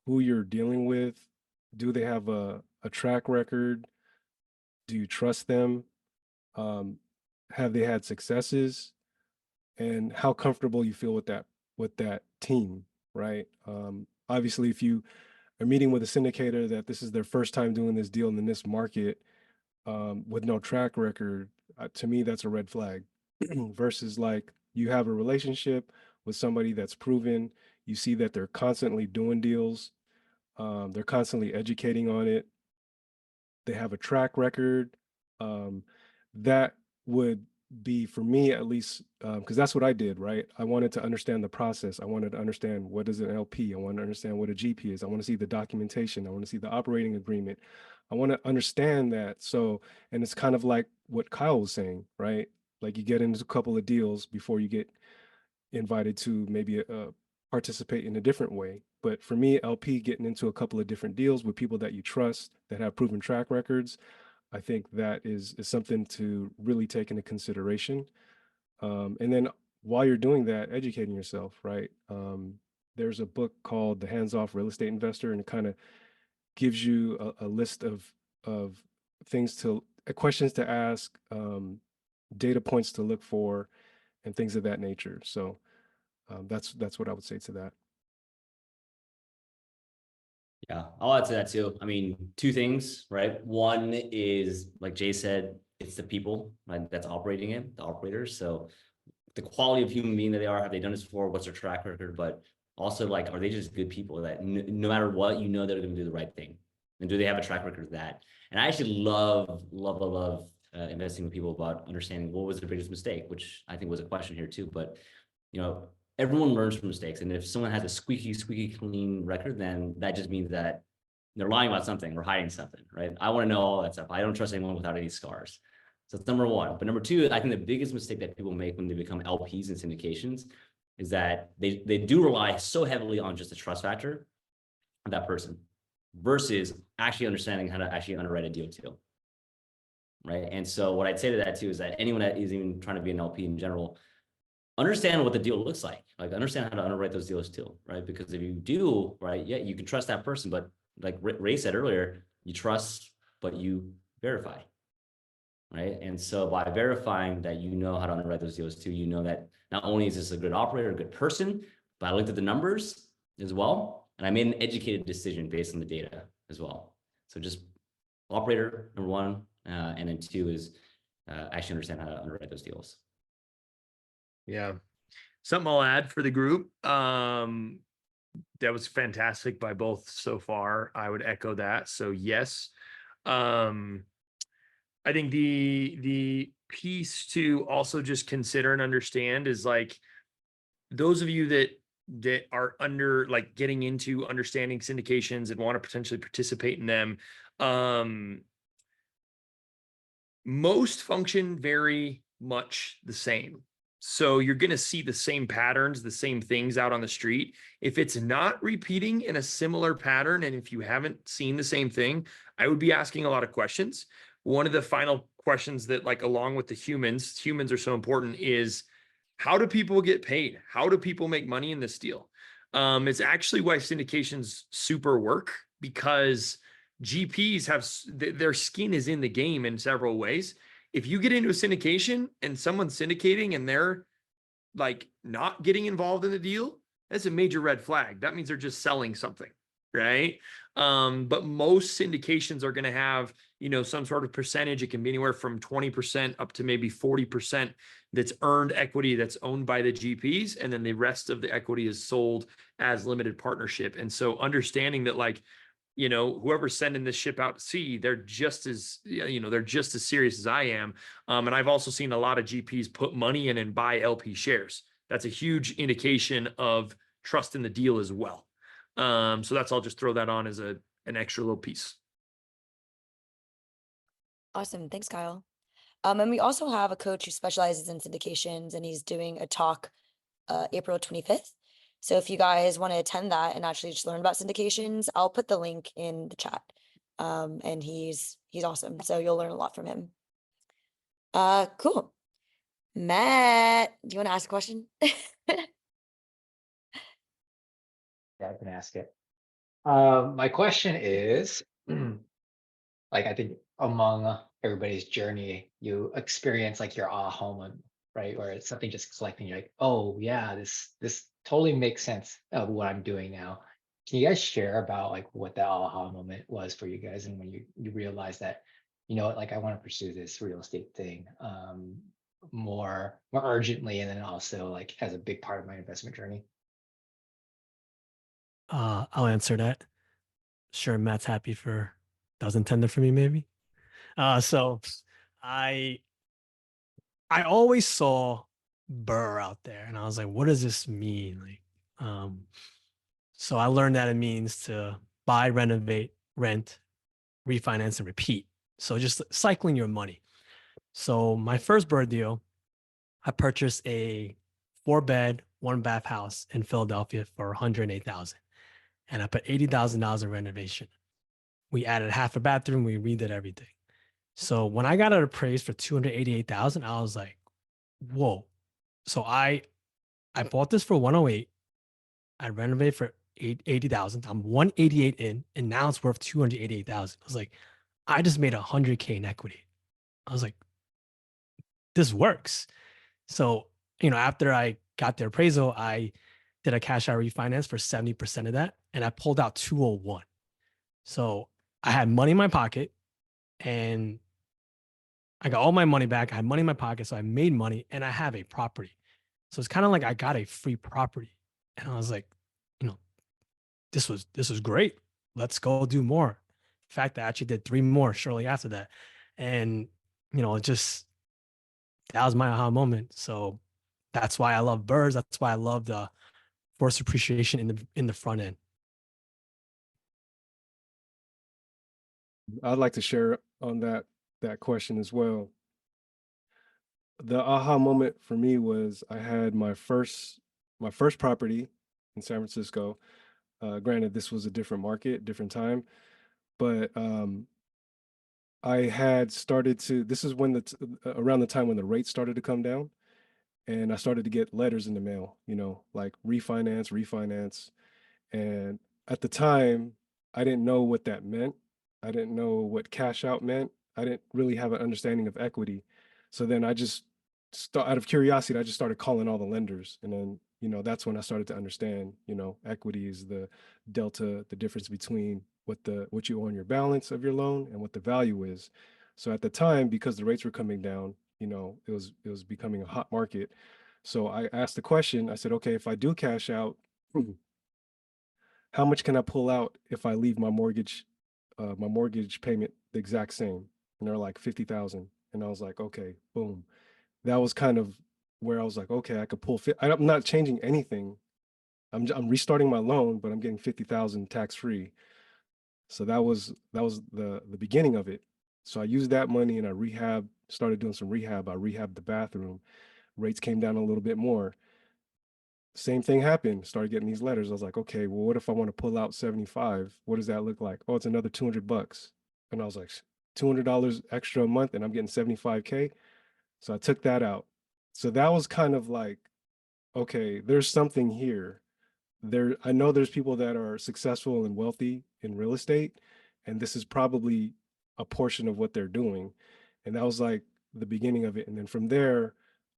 S3: who you're dealing with. Do they have a track record? Do you trust them? Have they had successes? And how comfortable you feel with that team, right? Obviously, if you are meeting with a syndicator that this is their first time doing this deal in this market, with no track record, to me, that's a red flag. Versus like you have a relationship with somebody that's proven, you see that they're constantly doing deals, they're constantly educating on it, they have a track record. That would be, for me at least, because that's what I did, right? I wanted to understand the process. I wanted to understand what is an LP. I want to understand what a GP is. I want to see the documentation. I want to see the operating agreement. I want to understand that. So, and it's kind of like what Kyle was saying, right? Like you get into a couple of deals before you get invited to maybe participate in a different way. But for me, LP, getting into a couple of different deals with people that you trust, that have proven track records, I think that is something to really take into consideration. And then while you're doing that, educating yourself, right? There's a book called The Hands-Off Real Estate Investor, and it kind of gives you a list of things to questions to ask, data points to look for, and things of that nature. So that's what I would say to that.
S2: Yeah, I'll add to that too. I mean, two things, right? One is, like Jay said, it's the people, right, that's operating it, the operators. So the quality of human being that they are, have they done this before? What's their track record? But also, like, are they just good people that no matter what, you know, they're going to do the right thing? And do they have a track record of that? And I actually love investing with people about understanding what was their biggest mistake, which I think was a question here too. But, you know, everyone learns from mistakes. And if someone has a squeaky clean record, then that just means that they're lying about something or hiding something, right? I want to know all that stuff. I don't trust anyone without any scars. So that's number one. But number two, I think the biggest mistake that people make when they become LPs and syndications is that they do rely so heavily on just the trust factor of that person versus actually understanding how to actually underwrite a deal too. Right. And so what I'd say to that too is that anyone that is even trying to be an LP in general, understand what the deal looks like understand how to underwrite those deals too, right? Because if you do, right, yeah, you can trust that person, but like Ray said earlier, you trust, but you verify, right? And so by verifying that you know how to underwrite those deals too, you know that not only is this a good operator, a good person, but I looked at the numbers as well, and I made an educated decision based on the data as well. So just operator, number one, and then two is actually understand how to underwrite those deals.
S4: Yeah. Something I'll add for the group. That was fantastic by both so far. I would echo that. So yes. I think the piece to also just consider and understand is like those of you that are under like getting into understanding syndications and want to potentially participate in them. Most function very much the same. So you're going to see the same patterns, the same things out on the street. If it's not repeating in a similar pattern, and if you haven't seen the same thing, I would be asking a lot of questions. One of the final questions that, like, along with the humans are so important is, how do people get paid? How do people make money in this deal? It's actually why syndications super work, because GPs have their skin is in the game in several ways. If you get into a syndication and someone's syndicating and they're like not getting involved in the deal, that's a major red flag. That means they're just selling something, right? But most syndications are going to have, you know, some sort of percentage. It can be anywhere from 20% up to maybe 40% that's earned equity that's owned by the GPs. And then the rest of the equity is sold as limited partnership. And so understanding that, like, you know, whoever's sending this ship out to sea, they're just as, you know, they're just as serious as I am. And I've also seen a lot of GPs put money in and buy LP shares. That's a huge indication of trust in the deal as well. So that's, I'll just throw that on as an extra little piece.
S1: Awesome. Thanks, Kyle. And we also have a coach who specializes in syndications, and he's doing a talk April 25th. So if you guys want to attend that and actually just learn about syndications, I'll put the link in the chat. And he's awesome. So you'll learn a lot from him. Cool. Matt, do you want to ask a question?
S8: Yeah, I can ask it. My question is, like, I think among everybody's journey, you experience like your aha moment, right? Where it's something just clicking, you're like, oh yeah, this totally makes sense of what I'm doing now. Can you guys share about like what that aha moment was for you guys, and when you realize that, you know, like, I want to pursue this real estate thing more urgently, and then also like as a big part of my investment journey?
S5: I'll answer that. Sure, Matt's happy for that was intended for me, maybe. So I always saw Burr out there, and I was like, what does this mean? Like, so I learned that it means to buy, renovate, rent, refinance, and repeat. So just cycling your money. So my first Burr deal, I purchased a 4-bed, 1-bath house in Philadelphia for $108,000, and I put $80,000 in renovation. We added half a bathroom. We redid everything. So when I got it appraised for $288,000, I was like, whoa. So I bought this for 108. I renovated for 80,000. I'm 188 in, and now it's worth 288,000. I was like, I just made 100K in equity. I was like, this works. So, after I got the appraisal, I did a cash out refinance for 70% of that, and I pulled out 201. So I had money in my pocket, and I got all my money back. I had money in my pocket, so I made money, and I have a property. So it's kind of like I got a free property, and I was like, this was great. Let's go do more. In fact, I actually did 3 more shortly after that, and it just that was my aha moment. So that's why I love birds. That's why I love the force appreciation in the front end.
S3: I'd like to share on that question as well. The aha moment for me was I had my first property in San Francisco. Granted, this was a different market, different time, but I had started to. This is when around the time when the rates started to come down, and I started to get letters in the mail. Like refinance. And at the time, I didn't know what that meant. I didn't know what cash out meant. I didn't really have an understanding of equity. So then I just, out of curiosity, I just started calling all the lenders. And then, that's when I started to understand, equity is the delta, the difference between what you owe on your balance of your loan and what the value is. So at the time, because the rates were coming down, it was becoming a hot market. So I asked the question, I said, okay, if I do cash out, how much can I pull out if I leave my mortgage payment the exact same? And they're like 50,000. And I was like, okay, boom. That was kind of where I was like, okay, I could pull. I'm not changing anything. I'm restarting my loan, but I'm getting 50,000 tax free. So that was the beginning of it. So I used that money and I started doing some rehab. I rehabbed the bathroom. Rates came down a little bit more. Same thing happened. Started getting these letters. I was like, okay, well, what if I want to pull out 75? What does that look like? Oh, it's another $200. And I was like, $200 extra a month and I'm getting 75K. So I took that out. So that was kind of like, okay, there's something here. I know there's people that are successful and wealthy in real estate, and this is probably a portion of what they're doing. And that was like the beginning of it. And then from there,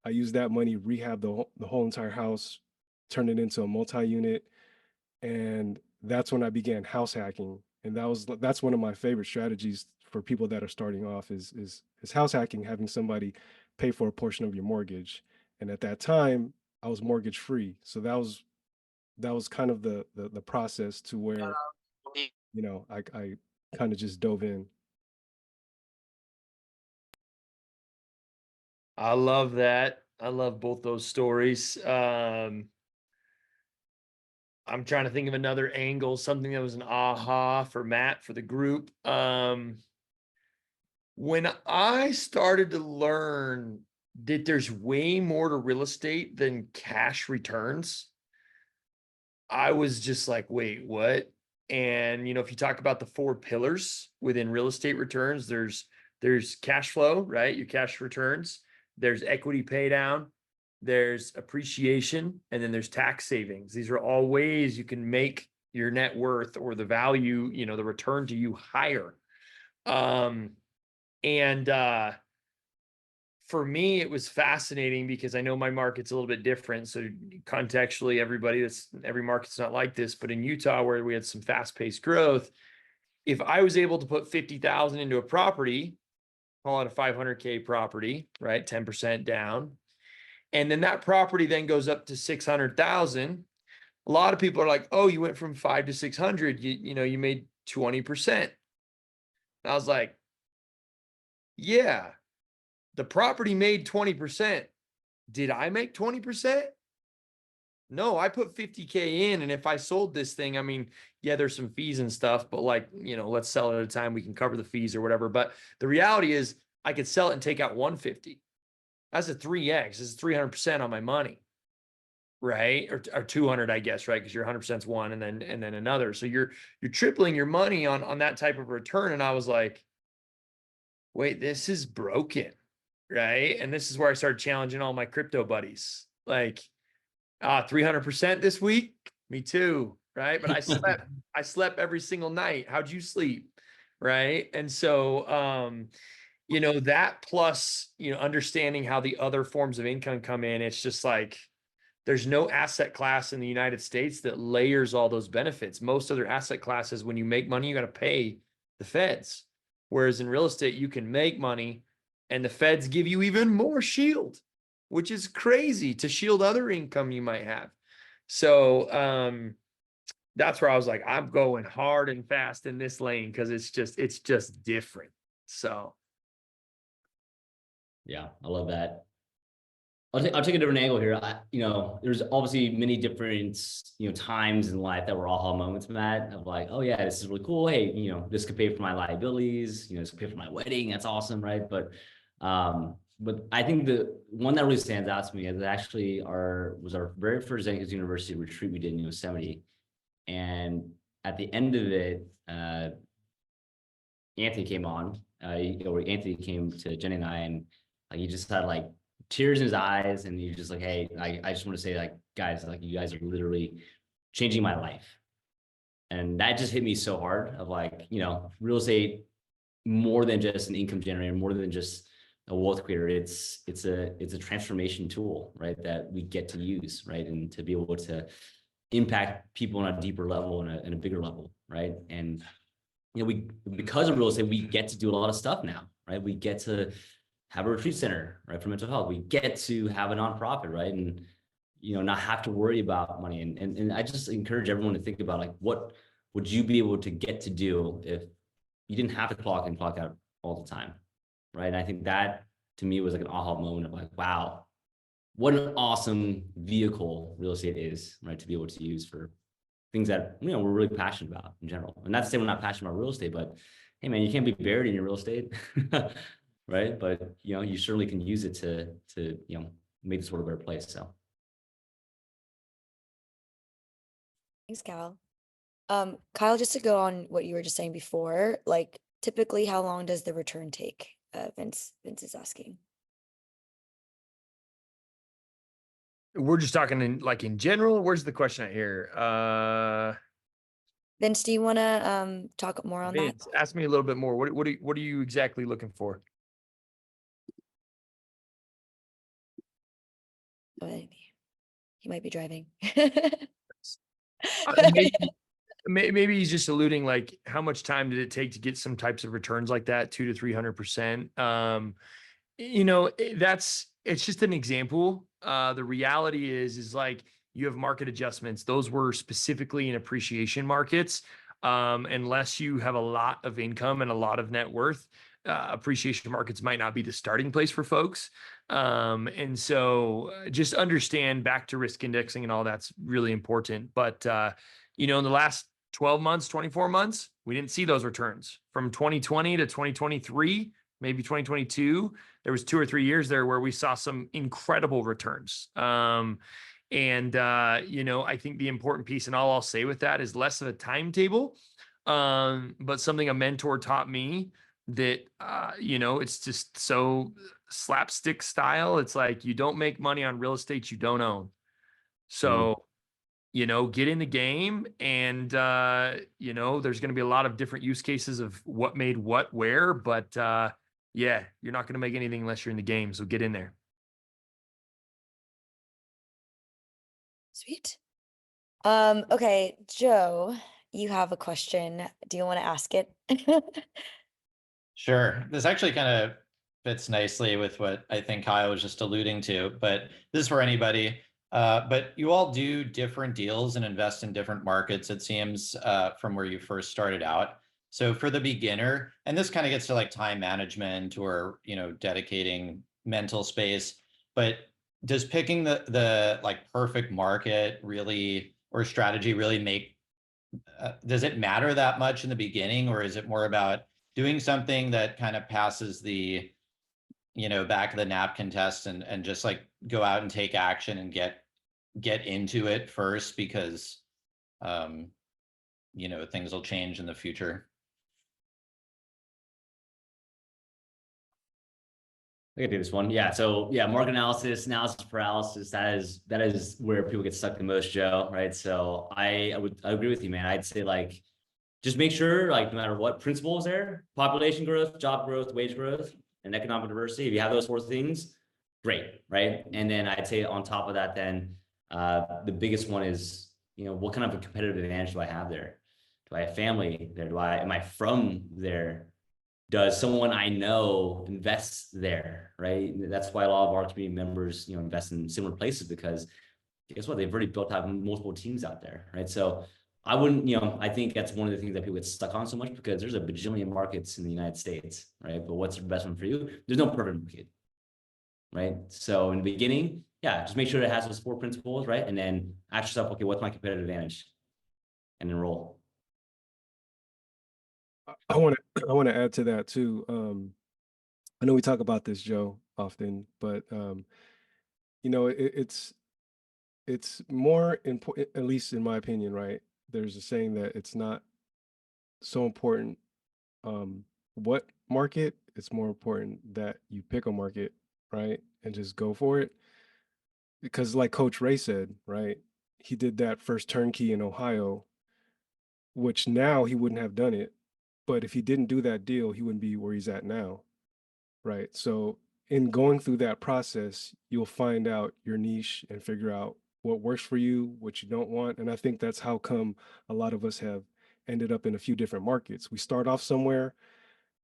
S3: I used that money, rehab the whole entire house, turned it into a multi-unit. And that's when I began house hacking. And that's one of my favorite strategies for people that are starting off is house hacking, having somebody pay for a portion of your mortgage. And at that time, I was mortgage free. So that was kind of the process to where, I kind of just dove in.
S4: I love that. I love both those stories. I'm trying to think of another angle, something that was an aha for Matt, for the group. When I started to learn that there's way more to real estate than cash returns, I was just like, wait, what? And if you talk about the 4 pillars within real estate returns, there's cash flow, right? Your cash returns, there's equity pay down, there's appreciation, and then there's tax savings. These are all ways you can make your net worth or the value, the return to you higher. For me, it was fascinating because I know my market's a little bit different. So contextually, every market's not like this, but in Utah, where we had some fast-paced growth, if I was able to put 50,000 into a property, call it a 500K property, right? 10% down. And then that property then goes up to 600,000. A lot of people are like, oh, you went from 5 to 600, you made 20%. And I was like, yeah, the property made 20%. Did I make 20%? No, I put 50K in. And if I sold this thing, I mean, yeah, there's some fees and stuff, but let's sell it at a time. We can cover the fees or whatever. But the reality is I could sell it and take out 150. That's a 3X. This is 300% on my money. Right. Or 200, I guess, right? Because your 100% is one and then another. So you're tripling your money on that type of return. And I was like, wait, this is broken. Right. And this is where I started challenging all my crypto buddies. Like, 300% this week. Me too. Right. But I slept every single night. How'd you sleep? Right. And so, you know, that plus, you know, understanding how the other forms of income come in, it's just like, there's no asset class in the United States that layers all those benefits. Most other asset classes, when you make money, you got to pay the feds. Whereas in real estate, you can make money and the feds give you even more shield, which is crazy to shield other income you might have. So that's where I was like, I'm going hard and fast in this lane because it's just different. So
S2: Yeah, I love that. I'll take a different angle here. You know, there's obviously many different, you know, times in life that were aha moments, Matt, of like, oh yeah, this is really cool. Hey, you know, this could pay for my liabilities, you know, this could pay for my wedding. That's awesome, right? But I think the one that really stands out to me is actually was our very first Syndications University retreat we did in Yosemite. And at the end of it, Anthony came on, Anthony came to Jenny and I, and like, he just had like tears in his eyes, and he was just like, hey, I just want to say, like, guys, like, you guys are literally changing my life. And that just hit me so hard of like, you know, real estate, more than just an income generator, more than just a wealth creator. It's a transformation tool, right? That we get to use, right? And to be able to impact people on a deeper level and a bigger level, right? And you know, because of real estate, we get to do a lot of stuff now, right? We get to have a retreat center, right, for mental health. We get to have a nonprofit, right? And, you know, not have to worry about money. And I just encourage everyone to think about, like, what would you be able to get to do if you didn't have to clock in, clock out all the time, right? And I think that, to me, was like an aha moment of like, wow, what an awesome vehicle real estate is, right? To be able to use for things that, you know, we're really passionate about in general. And not to say we're not passionate about real estate, but hey man, you can't be buried in your real estate, right? But you know, you certainly can use it to you know, make this world a better place. So
S1: Thanks, Cal. Kyle, just to go on what you were just saying before, like typically how long does the return take? Vince is asking.
S4: we're just talking in general. Where's the question at here?
S1: Vince, do you want to talk more on that?
S4: Vince, ask me a little bit more. What are you exactly looking for?
S1: Oh, he might be driving.
S4: Maybe he's just alluding, like, how much time did it take to get some types of returns like that, 200 to 300%? You know, it's just an example. The reality is like, you have market adjustments. Those were specifically in appreciation markets. Unless you have a lot of income and a lot of net worth, appreciation markets might not be the starting place for folks. And so just understand, back to risk indexing and all that's really important. But, you know, in the last 12 months, 24 months, we didn't see those returns. From 2020 to 2023, maybe 2022, there was 2 or 3 years there where we saw some incredible returns. You know, I think the important piece, and all I'll say with that, is less of a timetable, but something a mentor taught me, that, you know, it's just so slapstick style. It's like, you don't make money on real estate you don't own. So, you know, get in the game, and, you know, there's going to be a lot of different use cases of what made what where, but, yeah, you're not going to make anything unless you're in the game. So get in there.
S1: Sweet. Okay, Joe, you have a question. Do you want to ask it?
S9: Sure. This actually kind of fits nicely with what I think Kyle was just alluding to, but this is for anybody. But you all do different deals and invest in different markets, it seems, from where you first started out. So for the beginner, and this kind of gets to like time management, or, you know, dedicating mental space, but does picking the like perfect market really, or strategy really make, does it matter that much in the beginning, or is it more about doing something that kind of passes the, you know, back of the napkin test, and just like go out and take action and get into it first, because you know, things will change in the future?
S2: I can do this one. Yeah. So yeah, market analysis paralysis. That is where people get stuck the most, Joe. Right. So I agree with you, man. I'd say like just make sure, like, no matter what principle is there, population growth, job growth, wage growth, and economic diversity. If you have those four things, great, right? And then I'd say on top of that, then the biggest one is, what kind of a competitive advantage do I have there? Do I have family there? Am I from there? Does someone I know invest there, right? That's why a lot of our community members, invest in similar places, because guess what? They've already built out multiple teams out there, right? So I wouldn't, I think that's one of the things that people get stuck on so much, because there's a bajillion markets in the United States, right? But what's the best one for you? There's no perfect market, right? So in the beginning, yeah, just make sure it has those four principles, right? And then ask yourself, okay, what's my competitive advantage? And enroll.
S3: I want to add to that too. I know we talk about this, Joe, often, but it's more important, at least in my opinion, right? There's a saying that it's not so important what market, it's more important that you pick a market, right? And just go for it. Because like Coach Ray said, right? He did that first turnkey in Ohio, which now he wouldn't have done it. But if he didn't do that deal, he wouldn't be where he's at now. Right. So in going through that process, you'll find out your niche and figure out what works for you, what you don't want. And I think that's how come a lot of us have ended up in a few different markets. We start off somewhere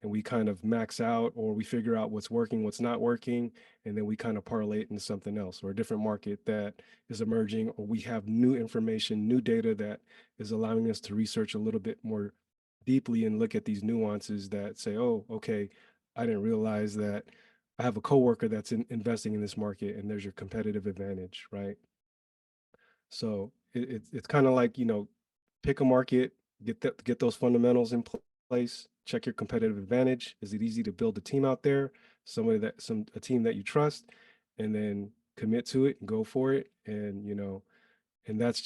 S3: and we kind of max out, or we figure out what's working, what's not working, and then we kind of parlay it into something else, or a different market that is emerging, or we have new information, new data that is allowing us to research a little bit more deeply and look at these nuances that say, oh, okay, I didn't realize that I have a coworker that's investing in this market, and there's your competitive advantage, right? So it's kind of like, pick a market, get those fundamentals in place, check your competitive advantage. Is it easy to build a team out there? A team that you trust, and then commit to it and go for it. And, and that's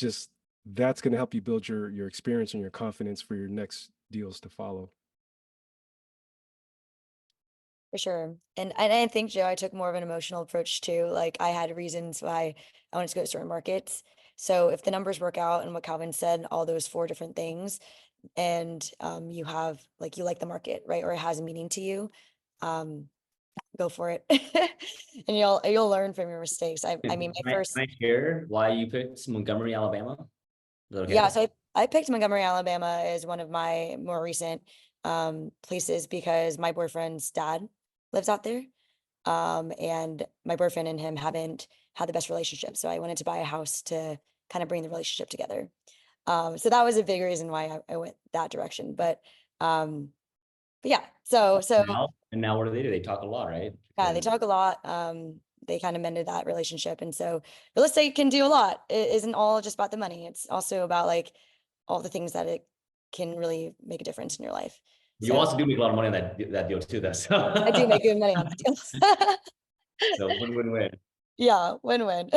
S3: going to help you build your experience and your confidence for your next deals to follow.
S1: For sure. And I think, Joe, I took more of an emotional approach too. Like I had reasons why I wanted to go to certain markets. So if the numbers work out and what Calvin said, all those four different things, and you have like you like the market, right? Or it has a meaning to you, go for it. And you'll learn from your mistakes. I mean my first
S2: Can I share why you picked Montgomery, Alabama? Is that okay?
S1: Yeah, so I picked Montgomery, Alabama as one of my more recent places because my boyfriend's dad lives out there. And my boyfriend and him haven't had the best relationship. So I wanted to buy a house to kind of bring the relationship together. So that was a big reason why I went that direction. But yeah, so
S2: now what do? They talk a lot, right?
S1: yeah, they talk a lot. They kind of mended that relationship. And so real estate can do a lot. It isn't all just about the money. It's also about like all the things that it can really make a difference in your life.
S2: You also do make a lot of money on that deal too, though. So
S1: I do make good money on the deals.
S2: so win-win-win.
S1: Yeah, win-win.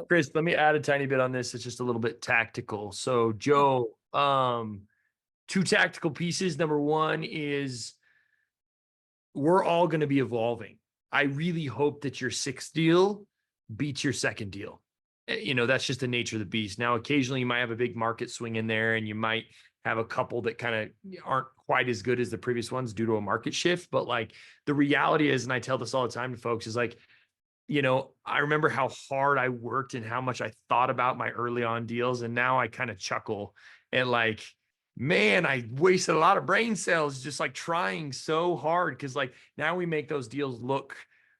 S4: Chris, let me add a tiny bit on this. It's just a little bit tactical. So Joe, two tactical pieces. Number one is we're all going to be evolving. I really hope that your sixth deal beats your second deal. That's just the nature of the beast. Now, occasionally you might have a big market swing in there and you might have a couple that kind of aren't quite as good as the previous ones due to a market shift. But like the reality is, and I tell this all the time to folks, is like, I remember how hard I worked and how much I thought about my early on deals. And now I kind of chuckle and like, man, I wasted a lot of brain cells just like trying so hard. Cause like now we make those deals look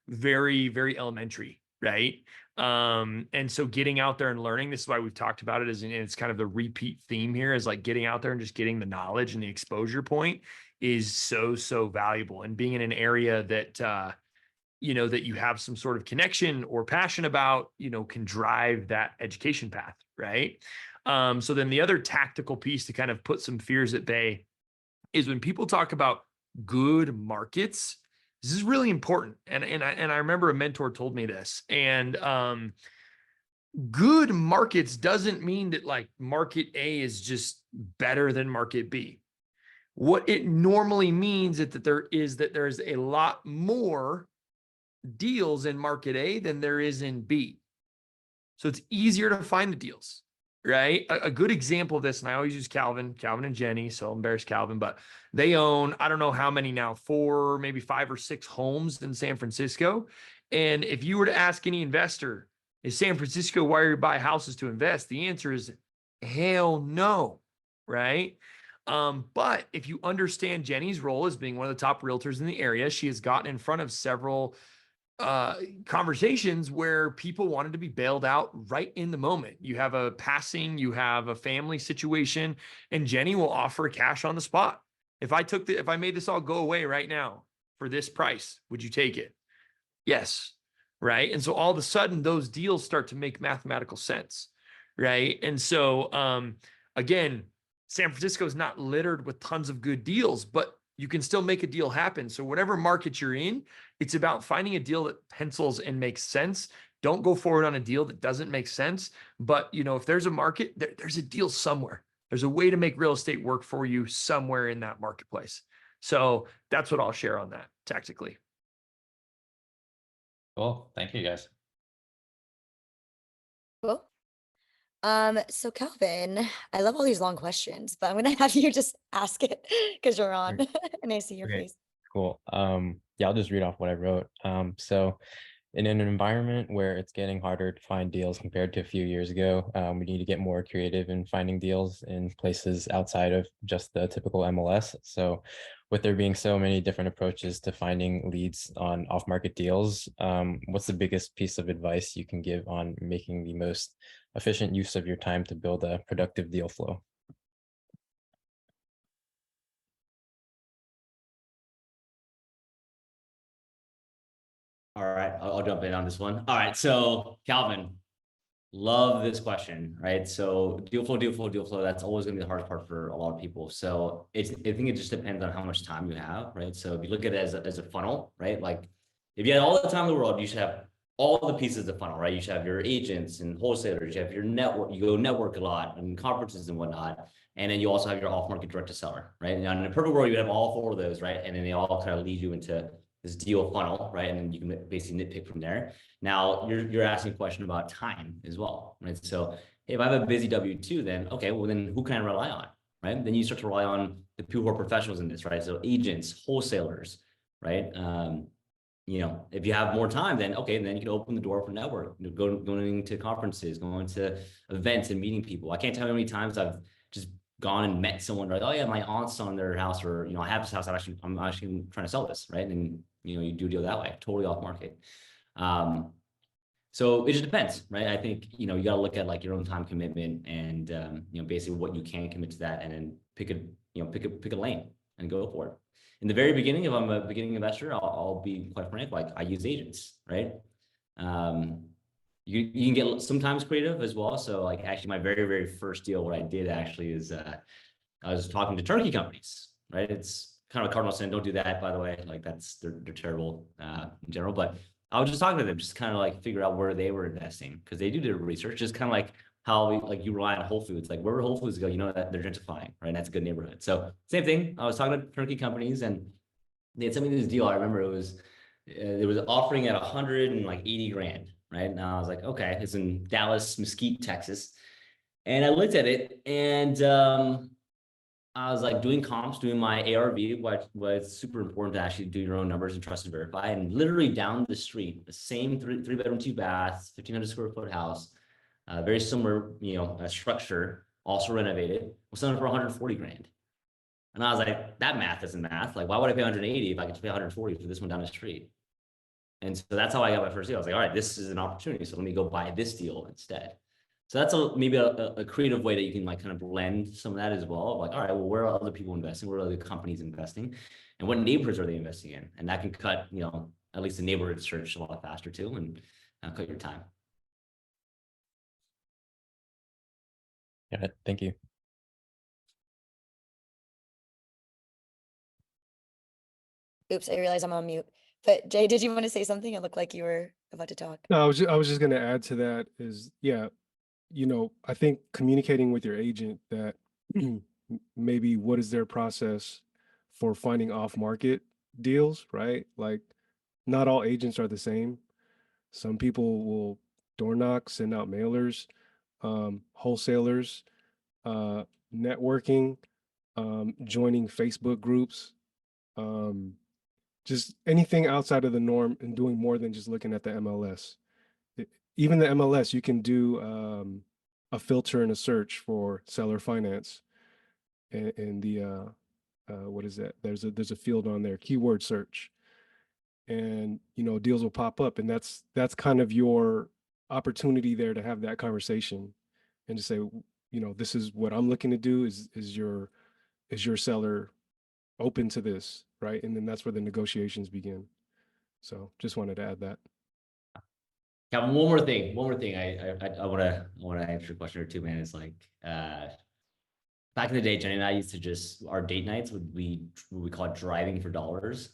S4: very, very elementary. Right. And so getting out there and learning, this is why we've talked about it as it's kind of the repeat theme here is like getting out there and just getting the knowledge and the exposure point is so, so valuable. And being in an area that, that you have some sort of connection or passion about, can drive that education path. Right. So then the other tactical piece to kind of put some fears at bay is when people talk about good markets, this is really important. And I remember a mentor told me this, and good markets doesn't mean that like market A is just better than market B. What it normally means is that there's a lot more deals in market A than there is in B. So it's easier to find the deals, right? A good example of this, and I always use Calvin and Jenny, so I'll embarrass Calvin, but they own, I don't know how many now, 4, maybe 5 or 6 homes in San Francisco. And if you were to ask any investor, is San Francisco where you buy houses to invest? The answer is hell no, right? But if you understand Jenny's role as being one of the top realtors in the area, she has gotten in front of several conversations where people wanted to be bailed out right in the moment. You have a passing, you have a family situation, and Jenny will offer cash on the spot. If I made this all go away right now for this price, would you take it? Yes. Right. And so all of a sudden those deals start to make mathematical sense. Right. And so, again, San Francisco is not littered with tons of good deals, but you can still make a deal happen. So whatever market you're in, it's about finding a deal that pencils and makes sense. Don't go forward on a deal that doesn't make sense. But, if there's a market, there's a deal somewhere. There's a way to make real estate work for you somewhere in that marketplace. So that's what I'll share on that tactically.
S9: Cool. Thank you, guys.
S1: Cool. So Calvin, I love all these long questions, but I'm gonna have you just ask it because you're on and I see your
S10: Okay.
S1: face.
S10: Cool. Yeah, I'll just read off what I wrote. So in an environment where it's getting harder to find deals compared to a few years ago, we need to get more creative in finding deals in places outside of just the typical MLS. So with there being so many different approaches to finding leads on off-market deals, what's the biggest piece of advice you can give on making the most efficient use of your time to build a productive deal flow?
S2: All right, I'll jump in on this one. All right, so Calvin, love this question, right? So deal flow, that's always gonna be the hardest part for a lot of people. So I think it just depends on how much time you have, right? So if you look at it as a funnel, right? Like if you had all the time in the world, you should have all the pieces of the funnel, right? You should have your agents and wholesalers, you have your network, you go network a lot and conferences and whatnot. And then you also have your off-market direct to seller, right? Now in a perfect world, you have all 4 of those, right? And then they all kind of lead you into this deal funnel, right? And then you can basically nitpick from there. Now you're asking a question about time as well, right? So if I have a busy W2, then okay, well then who can I rely on, right? Then you start to rely on the people who are professionals in this, right? So agents, wholesalers, right? If you have more time, then okay, then you can open the door for network, going to conferences, going to events and meeting people. I can't tell you how many times I've just gone and met someone, right? Oh yeah, my aunt's on their house, or I have this house. I'm actually trying to sell this, right? And you do a deal that way, totally off market. So it just depends, right? I think you got to look at like your own time commitment and basically what you can commit to that, and then pick a lane and go for it. In the very beginning, if I'm a beginning investor, I'll be quite frank, like I use agents, right? You can get sometimes creative as well. So like actually my very, very first deal, what I did actually is I was talking to turnkey companies, right? It's kind of a cardinal sin. Don't do that, by the way. Like they're terrible in general, but I was just talking to them, just kind of like figure out where they were investing, because they do their research, just kind of like how you rely on Whole Foods, like wherever Whole Foods go, that they're gentrifying, right? And that's a good neighborhood. So same thing. I was talking to turnkey companies and they had sent me this deal. I remember it was offering at 180 grand, right? And I was like, okay, it's in Dallas, Mesquite, Texas. And I looked at it and I was like doing comps, doing my ARV, what was super important to actually do your own numbers and trust and verify. And literally down the street, the same three bedroom, 2 baths, 1,500 square foot house, very similar, structure, also renovated, was selling for 140 grand. And I was like, that math isn't math. Like, why would I pay 180 if I could pay 140 for this one down the street? And so that's how I got my first deal. I was like, all right, this is an opportunity. So let me go buy this deal instead. So that's maybe a creative way that you can like kind of blend some of that as well. Like, all right, well, where are other people investing? Where are other companies investing? And what neighborhoods are they investing in? And that can cut, at least the neighborhood search a lot faster too, and cut your time.
S10: Got it. Thank you.
S1: Oops, I realized I'm on mute. But Jay, did you want to say something? It looked like you were about to talk.
S3: No, I was just going to add to that is, yeah, I think communicating with your agent that, maybe what is their process for finding off-market deals, right? Like, not all agents are the same. Some people will door knock, send out mailers, wholesalers, networking, joining Facebook groups, just anything outside of the norm and doing more than just looking at the MLS. Even the MLS, you can do a filter and a search for seller finance, and the what is that? There's a field on there, keyword search, and deals will pop up, and that's kind of your opportunity there to have that conversation and to say, this is what I'm looking to do. Is your seller open to this, right? And then that's where the negotiations begin. So just wanted to add that.
S2: Calvin, one more thing. I want to answer a question or two, man. It's like, back in the day, Jenny and I used to just, our date nights would be what we call it driving for dollars.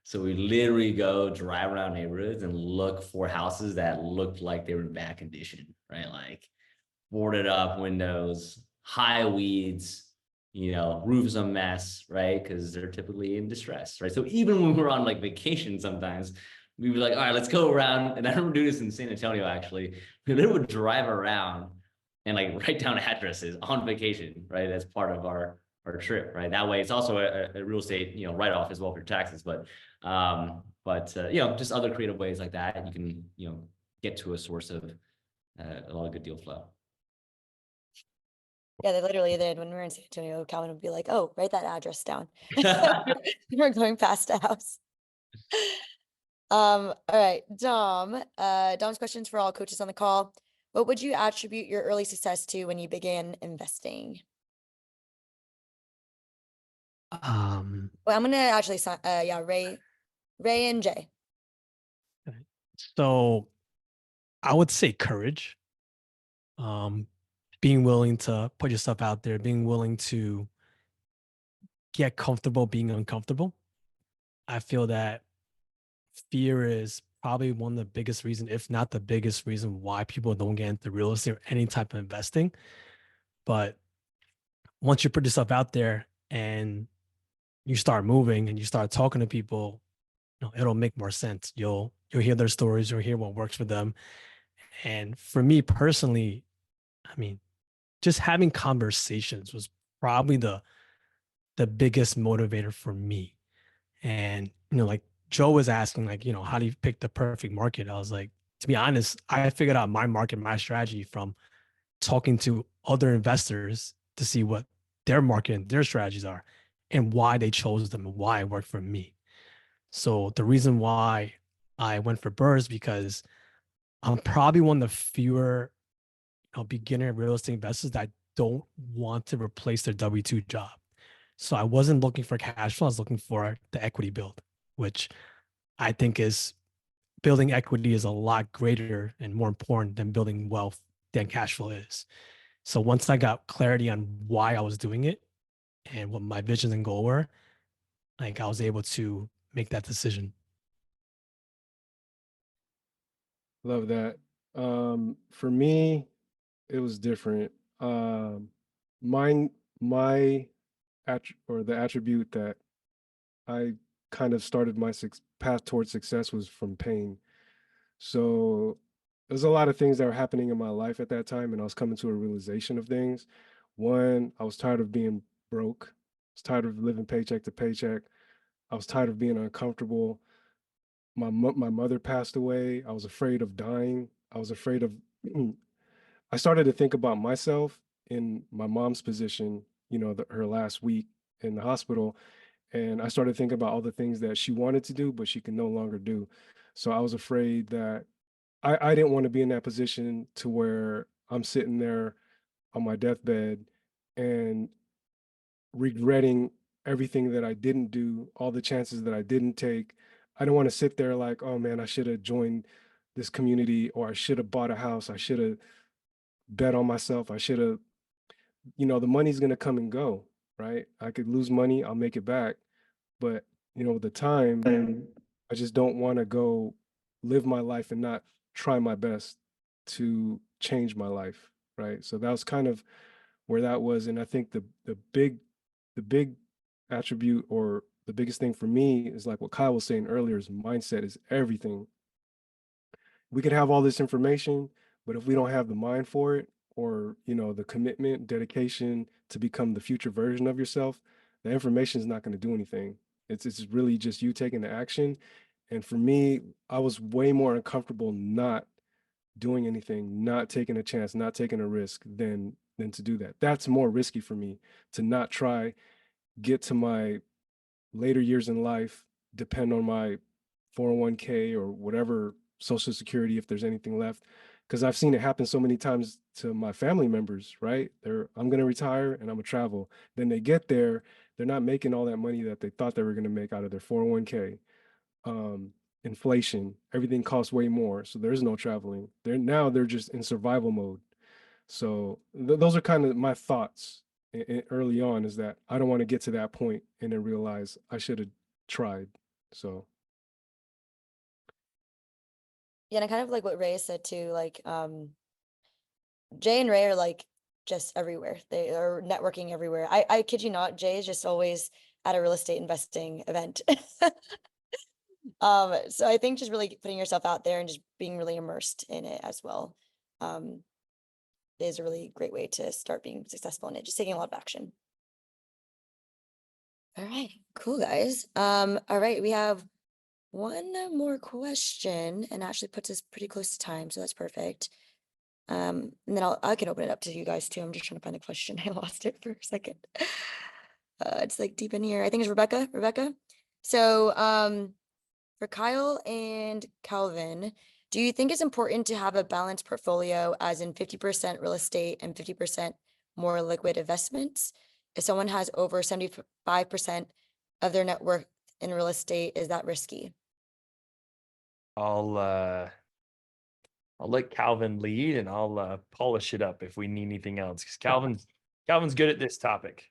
S2: So we literally go drive around neighborhoods and look for houses that looked like they were in bad condition, right? Like boarded up windows, high weeds, roofs a mess, right? Because they're typically in distress, right? So even when we're on like vacation, sometimes we'd be like, all right, let's go around. And I remember doing this in San Antonio, actually. We literally would drive around and like write down addresses on vacation, right? As part of our trip, right? That way it's also a real estate, write-off as well for your taxes, but just other creative ways like that, you can, get to a source of a lot of good deal flow.
S1: Yeah, they literally did. When we were in San Antonio, Calvin would be like, oh, write that address down. We're going past a house. All right, Dom. Dom's questions for all coaches on the call. What would you attribute your early success to when you began investing? Well, I'm gonna actually Ray and Jay.
S5: So I would say courage. Being willing to put yourself out there, being willing to get comfortable being uncomfortable. I feel that fear is probably one of the biggest reasons, if not the biggest reason, why people don't get into real estate or any type of investing. But once you put yourself out there and you start moving and you start talking to people, it'll make more sense. You'll hear their stories, you'll hear what works for them. And for me personally, I mean, just having conversations was probably the biggest motivator for me. And, like Joe was asking, like, how do you pick the perfect market? I was like, to be honest, I figured out my market, my strategy from talking to other investors to see what their market and their strategies are and why they chose them and why it worked for me. So the reason why I went for Burrs, because I'm probably one of the fewer beginner real estate investors that don't want to replace their W-2 job. So I wasn't looking for cash flow. I was looking for the equity build, which I think is building equity is a lot greater and more important than building wealth than cash flow is. So once I got clarity on why I was doing it and what my vision and goal were, like I was able to make that decision.
S3: Love that. For me, it was different. My the attribute that I kind of started my path towards success was from pain. So there's a lot of things that were happening in my life at that time, and I was coming to a realization of things. One, I was tired of being broke. I was tired of living paycheck to paycheck. I was tired of being uncomfortable. My mother passed away. I was afraid of dying. I was afraid of I started to think about myself in my mom's position, her last week in the hospital. And I started thinking about all the things that she wanted to do, but she could no longer do. So I was afraid that I didn't want to be in that position to where I'm sitting there on my deathbed and regretting everything that I didn't do, all the chances that I didn't take. I don't want to sit there like, oh man, I should have joined this community, or I should have bought a house. I should have bet on myself. I should have, the money's going to come and go, right? I could lose money, I'll make it back. But, the time, I just don't want to go live my life and not try my best to change my life, right? So that was kind of where that was. And I think the big attribute, or the biggest thing for me, is like what Kyle was saying earlier, is mindset is everything. We could have all this information, but if we don't have the mind for it, or the commitment, dedication to become the future version of yourself, the information is not going to do anything. It's really just you taking the action. And for me, I was way more uncomfortable not doing anything, not taking a chance, not taking a risk than to do that. That's more risky for me, to not try, get to my later years in life, depend on my 401k or whatever, social security, if there's anything left. Because I've seen it happen so many times to my family members, right? I'm going to retire and I'm going to travel. Then they get there, they're not making all that money that they thought they were going to make out of their 401k. Inflation, everything costs way more. So there's no traveling. They're just in survival mode. So those are kind of my thoughts early on, is that I don't want to get to that point and then realize I should have tried. So.
S1: Yeah, and I kind of like what Ray said too, like Jay and Ray are like just everywhere. They are networking everywhere. I kid you not, Jay is just always at a real estate investing event. So I think just really putting yourself out there and just being really immersed in it as well is a really great way to start being successful in it, just taking a lot of action. All right, cool guys. All right, we have one more question, and actually puts us pretty close to time, so that's perfect. And then I can open it up to you guys too. I'm just trying to find the question. I lost it for a second. It's like deep in here. I think it's Rebecca. So for Kyle and Calvin, do you think it's important to have a balanced portfolio, as in 50% real estate and 50% more liquid investments? If someone has over 75% of their net worth in real estate, is that risky?
S4: I'll let Calvin lead, and I'll polish it up if we need anything else, because Calvin's good at this topic.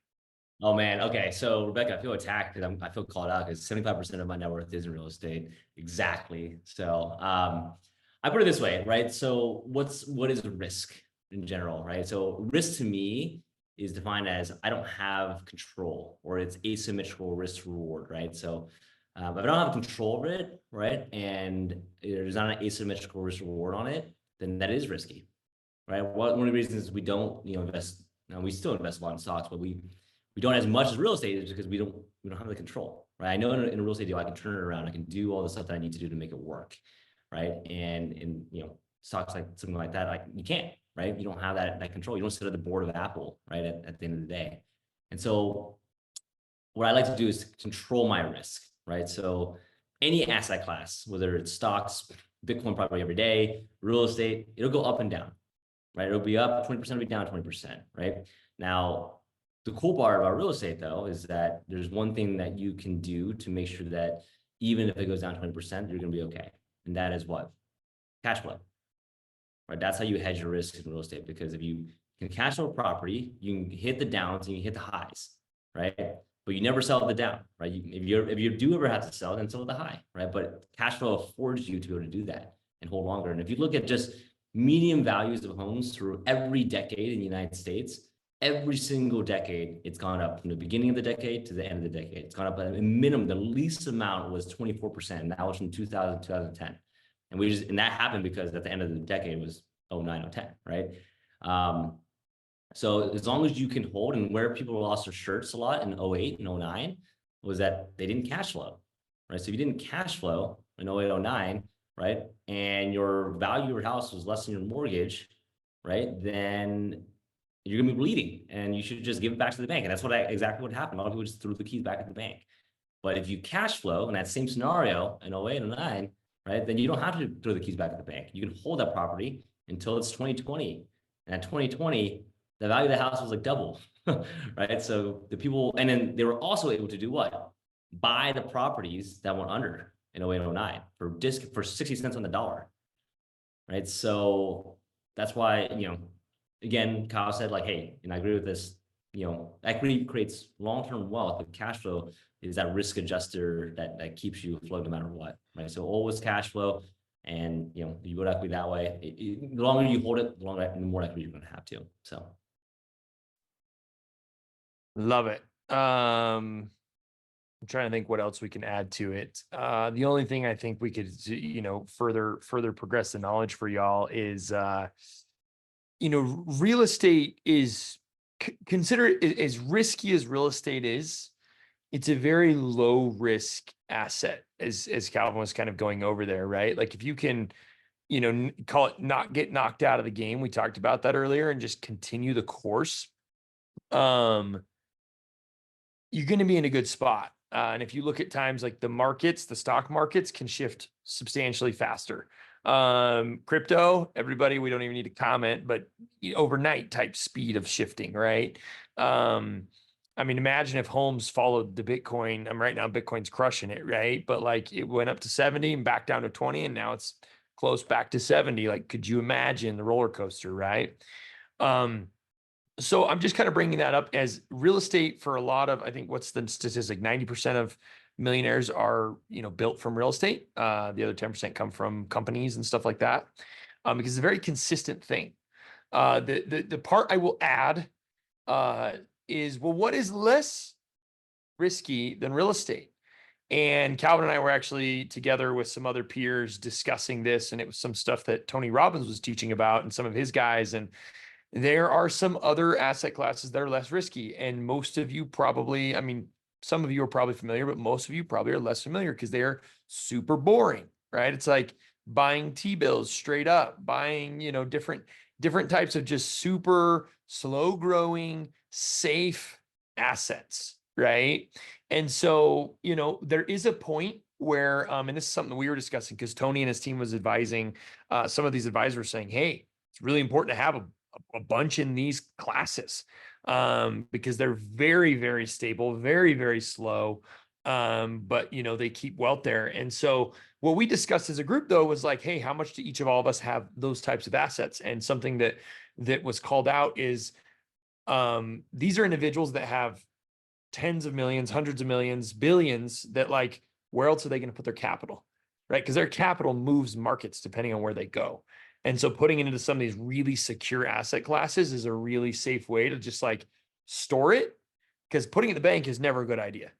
S2: Oh man. Okay. So Rebecca, I feel attacked because I feel called out, because 75% of my net worth is in real estate. Exactly. So I put it this way, right? So what is risk in general, right? So risk to me is defined as I don't have control, or it's asymmetrical risk reward, right? So if I don't have control over it, right, and there's not an asymmetrical risk reward on it, then that is risky, right? One of the reasons we don't invest, now we still invest a lot in stocks, but we don't as much as real estate, is because we don't have the control, right? I know in a real estate deal, I can turn it around. I can do all the stuff that I need to do to make it work, right? And in stocks like something like that, like you can't, right? You don't have that control. You don't sit at the board of Apple, right? At the end of the day. And so what I like to do is control my risk, right? So any asset class, whether it's stocks, Bitcoin probably every day, real estate, it'll go up and down, right? It'll be up 20%, it'll be down 20%, right? Now, the cool part about real estate, though, is that there's one thing that you can do to make sure that even if it goes down 20%, you're going to be okay. And that is what? Cash flow, right? That's how you hedge your risk in real estate, because if you can cash flow a property, you can hit the downs and you can hit the highs, right? But you never sell the down, right? If you do ever have to sell, then sell the high, right? But cash flow affords you to be able to do that and hold longer. And if you look at just median values of homes through every decade in the United States, every single decade, it's gone up from the beginning of the decade to the end of the decade. It's gone up at a minimum. The least amount was 24%. And that was from 2000 to 2010. And that happened because at the end of the decade was 09, 010, right? So as long as you can hold, and where people lost their shirts a lot in 08 and 09 was that they didn't cash flow, right? So if you didn't cash flow in 08, 09, right, and your value of your house was less than your mortgage, right, then you're gonna be bleeding, and you should just give it back to the bank. And that's exactly what happened. A lot of people just threw the keys back at the bank. But if you cash flow in that same scenario in 08 and 09, right, then you don't have to throw the keys back at the bank. You can hold that property until it's 2020. And at 2020, the value of the house was like double, right? So the people, and then they were also able to do what? Buy the properties that went under in 08 and 09 for 60 cents on the dollar, right? So that's why, again, Kyle said, like, hey, and I agree with this, equity creates long-term wealth, but cash flow is that risk adjuster that keeps you afloat no matter what, right? So always cash flow, and you build equity that way. The longer you hold it, the more equity you're going to have too. So
S4: Love it. I'm trying to think what else we can add to it. The only thing I think we could, further progress the knowledge for y'all is, real estate is consider it as risky as real estate is. It's a very low risk asset, as Calvin was kind of going over there, right? Like if you can, call it not get knocked out of the game. We talked about that earlier, and just continue the course. You're going to be in a good spot. And if you look at times like the stock markets can shift substantially faster. Crypto, everybody, we don't even need to comment, but overnight type speed of shifting, right? I mean, imagine if Holmes followed the Bitcoin. Right now, Bitcoin's crushing it, right? But like it went up to 70 and back down to 20, and now it's close back to 70. Like, could you imagine the roller coaster, right? So I'm just kind of bringing that up as real estate for a lot of, I think what's the statistic, 90% of millionaires are, built from real estate. The other 10% come from companies and stuff like that. Because it's a very consistent thing. The part I will add is, well, what is less risky than real estate? And Calvin and I were actually together with some other peers discussing this, and it was some stuff that Tony Robbins was teaching about and some of his guys. And there are some other asset classes that are less risky. And most of you probably, I mean, some of you are probably familiar, but most of you probably are less familiar because they are super boring, right? It's like buying T-bills straight up, buying, different types of just super slow growing, safe assets, right? And so, there is a point where, and this is something that we were discussing because Tony and his team was advising some of these advisors were saying, hey, it's really important to have a bunch in these classes because they're very, very stable, very, very slow. But they keep wealth there. And so what we discussed as a group though was like, hey, how much do each of all of us have those types of assets? And something that was called out is these are individuals that have tens of millions, hundreds of millions, billions, that like, where else are they going to put their capital? Right? Because their capital moves markets depending on where they go. And so putting it into some of these really secure asset classes is a really safe way to just like store it, because putting it in the bank is never a good idea.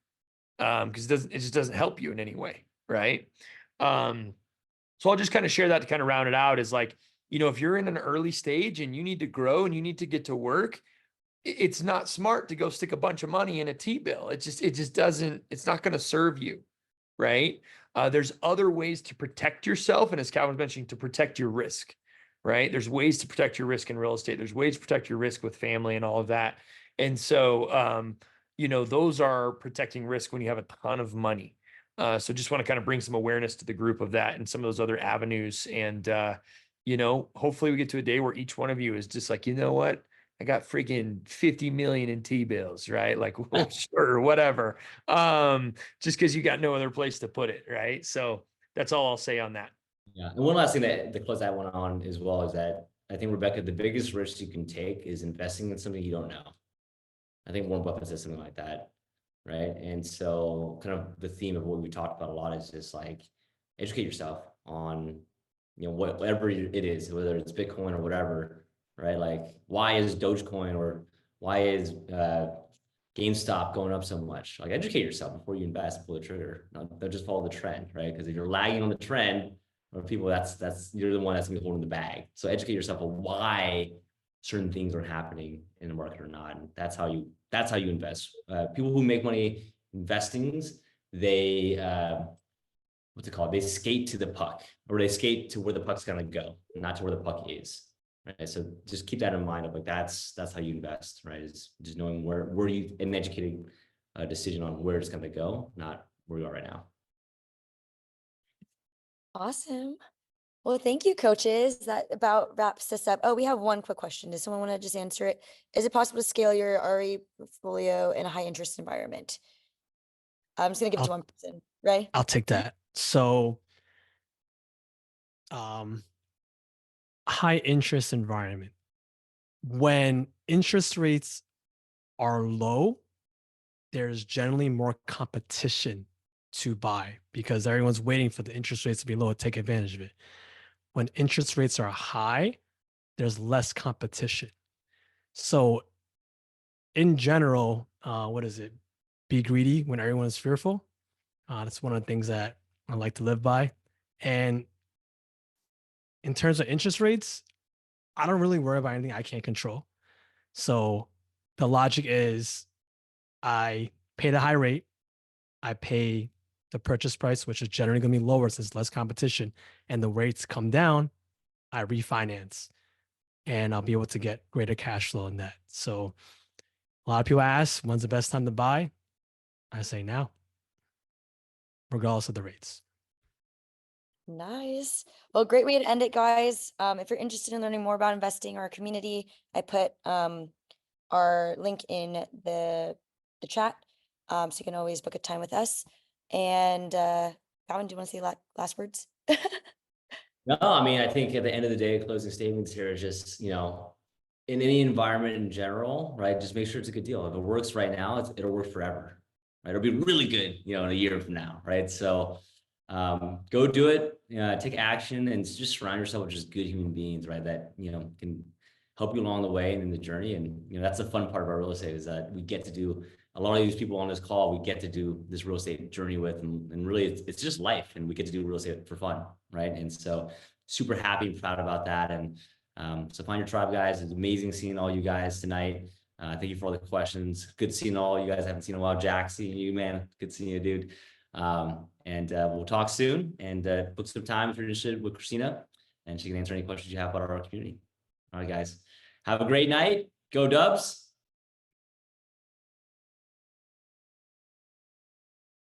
S4: Because it just doesn't help you in any way. Right. So I'll just kind of share that to kind of round it out is like, if you're in an early stage and you need to grow and you need to get to work, it's not smart to go stick a bunch of money in a T-bill. It just doesn't, it's not going to serve you. Right. There's other ways to protect yourself. And as Calvin was mentioning, to protect your risk, right? There's ways to protect your risk in real estate. There's ways to protect your risk with family and all of that. And so, those are protecting risk when you have a ton of money. So just want to kind of bring some awareness to the group of that and some of those other avenues. And, hopefully we get to a day where each one of you is just like, you know what? I got freaking 50 million in T-bills, right? Like, well, sure, whatever. Just because you got no other place to put it, right? So that's all I'll say on that.
S2: Yeah. And one last thing to close that one on as well is that I think, Rebecca, the biggest risk you can take is investing in something you don't know. I think Warren Buffett says something like that, right? And so kind of the theme of what we talked about a lot is just like educate yourself on, whatever it is, whether it's Bitcoin or whatever, right? Like, why is Dogecoin or why is GameStop going up so much? Like, educate yourself before you invest, pull the trigger. Don't just follow the trend, right? Because if you're lagging on the trend, or people, that's you're the one that's gonna be holding the bag. So educate yourself on why certain things are happening in the market or not. And that's how you invest. People who make money investing, they what's it called? They skate to the puck, or they skate to where the puck's gonna go, not to where the puck is. Right. So just keep that in mind of like, that's how you invest, right? Is just knowing where you, an educated decision on where it's gonna go, not where you are right now.
S1: Awesome. Well, thank you, coaches. That about wraps us up. Oh, we have one quick question. Does someone want to just answer it? Is it possible to scale your RE portfolio in a high interest environment? I'm just gonna give it to one person, right?
S5: I'll take that. So, high interest environment. When interest rates are low, there's generally more competition to buy because everyone's waiting for the interest rates to be low to take advantage of it. When interest rates are high, there's less competition. So in general, what is it? Be greedy when everyone is fearful. That's one of the things that I like to live by. And in terms of interest rates, I don't really worry about anything I can't control. So the logic is I pay the high rate, I pay the purchase price, which is generally going to be lower since less competition, and the rates come down, I refinance and I'll be able to get greater cash flow in that. So a lot of people ask, when's the best time to buy? I say now, regardless of the rates.
S1: Nice. Well, great way to end it, guys. If you're interested in learning more about investing or our community, I put our link in the chat. So you can always book a time with us. And Calvin, do you want to say last words?
S2: No, I mean, I think at the end of the day, closing statements here is just, you know, in any environment in general, right? Just make sure it's a good deal. If it works right now, it'll work forever, right? It'll be really good, you know, in a year from now, right? So go do it, take action, and just surround yourself with just good human beings, right? That, you know, can help you along the way and in the journey. And, you know, that's the fun part of our real estate is that we get to do a lot of these people on this call, we get to do this real estate journey with, and really it's just life, and we get to do real estate for fun, right? And so super happy and proud about that. And so find your tribe, guys. It's amazing seeing all you guys tonight. Thank you for all the questions. Good seeing all you guys. I haven't seen in a while. Jack, seeing you, man. Good seeing you, dude. And we'll talk soon, and book some time if you're interested with Christina, and she can answer any questions you have about our community. All right, guys. Have a great night. Go Dubs.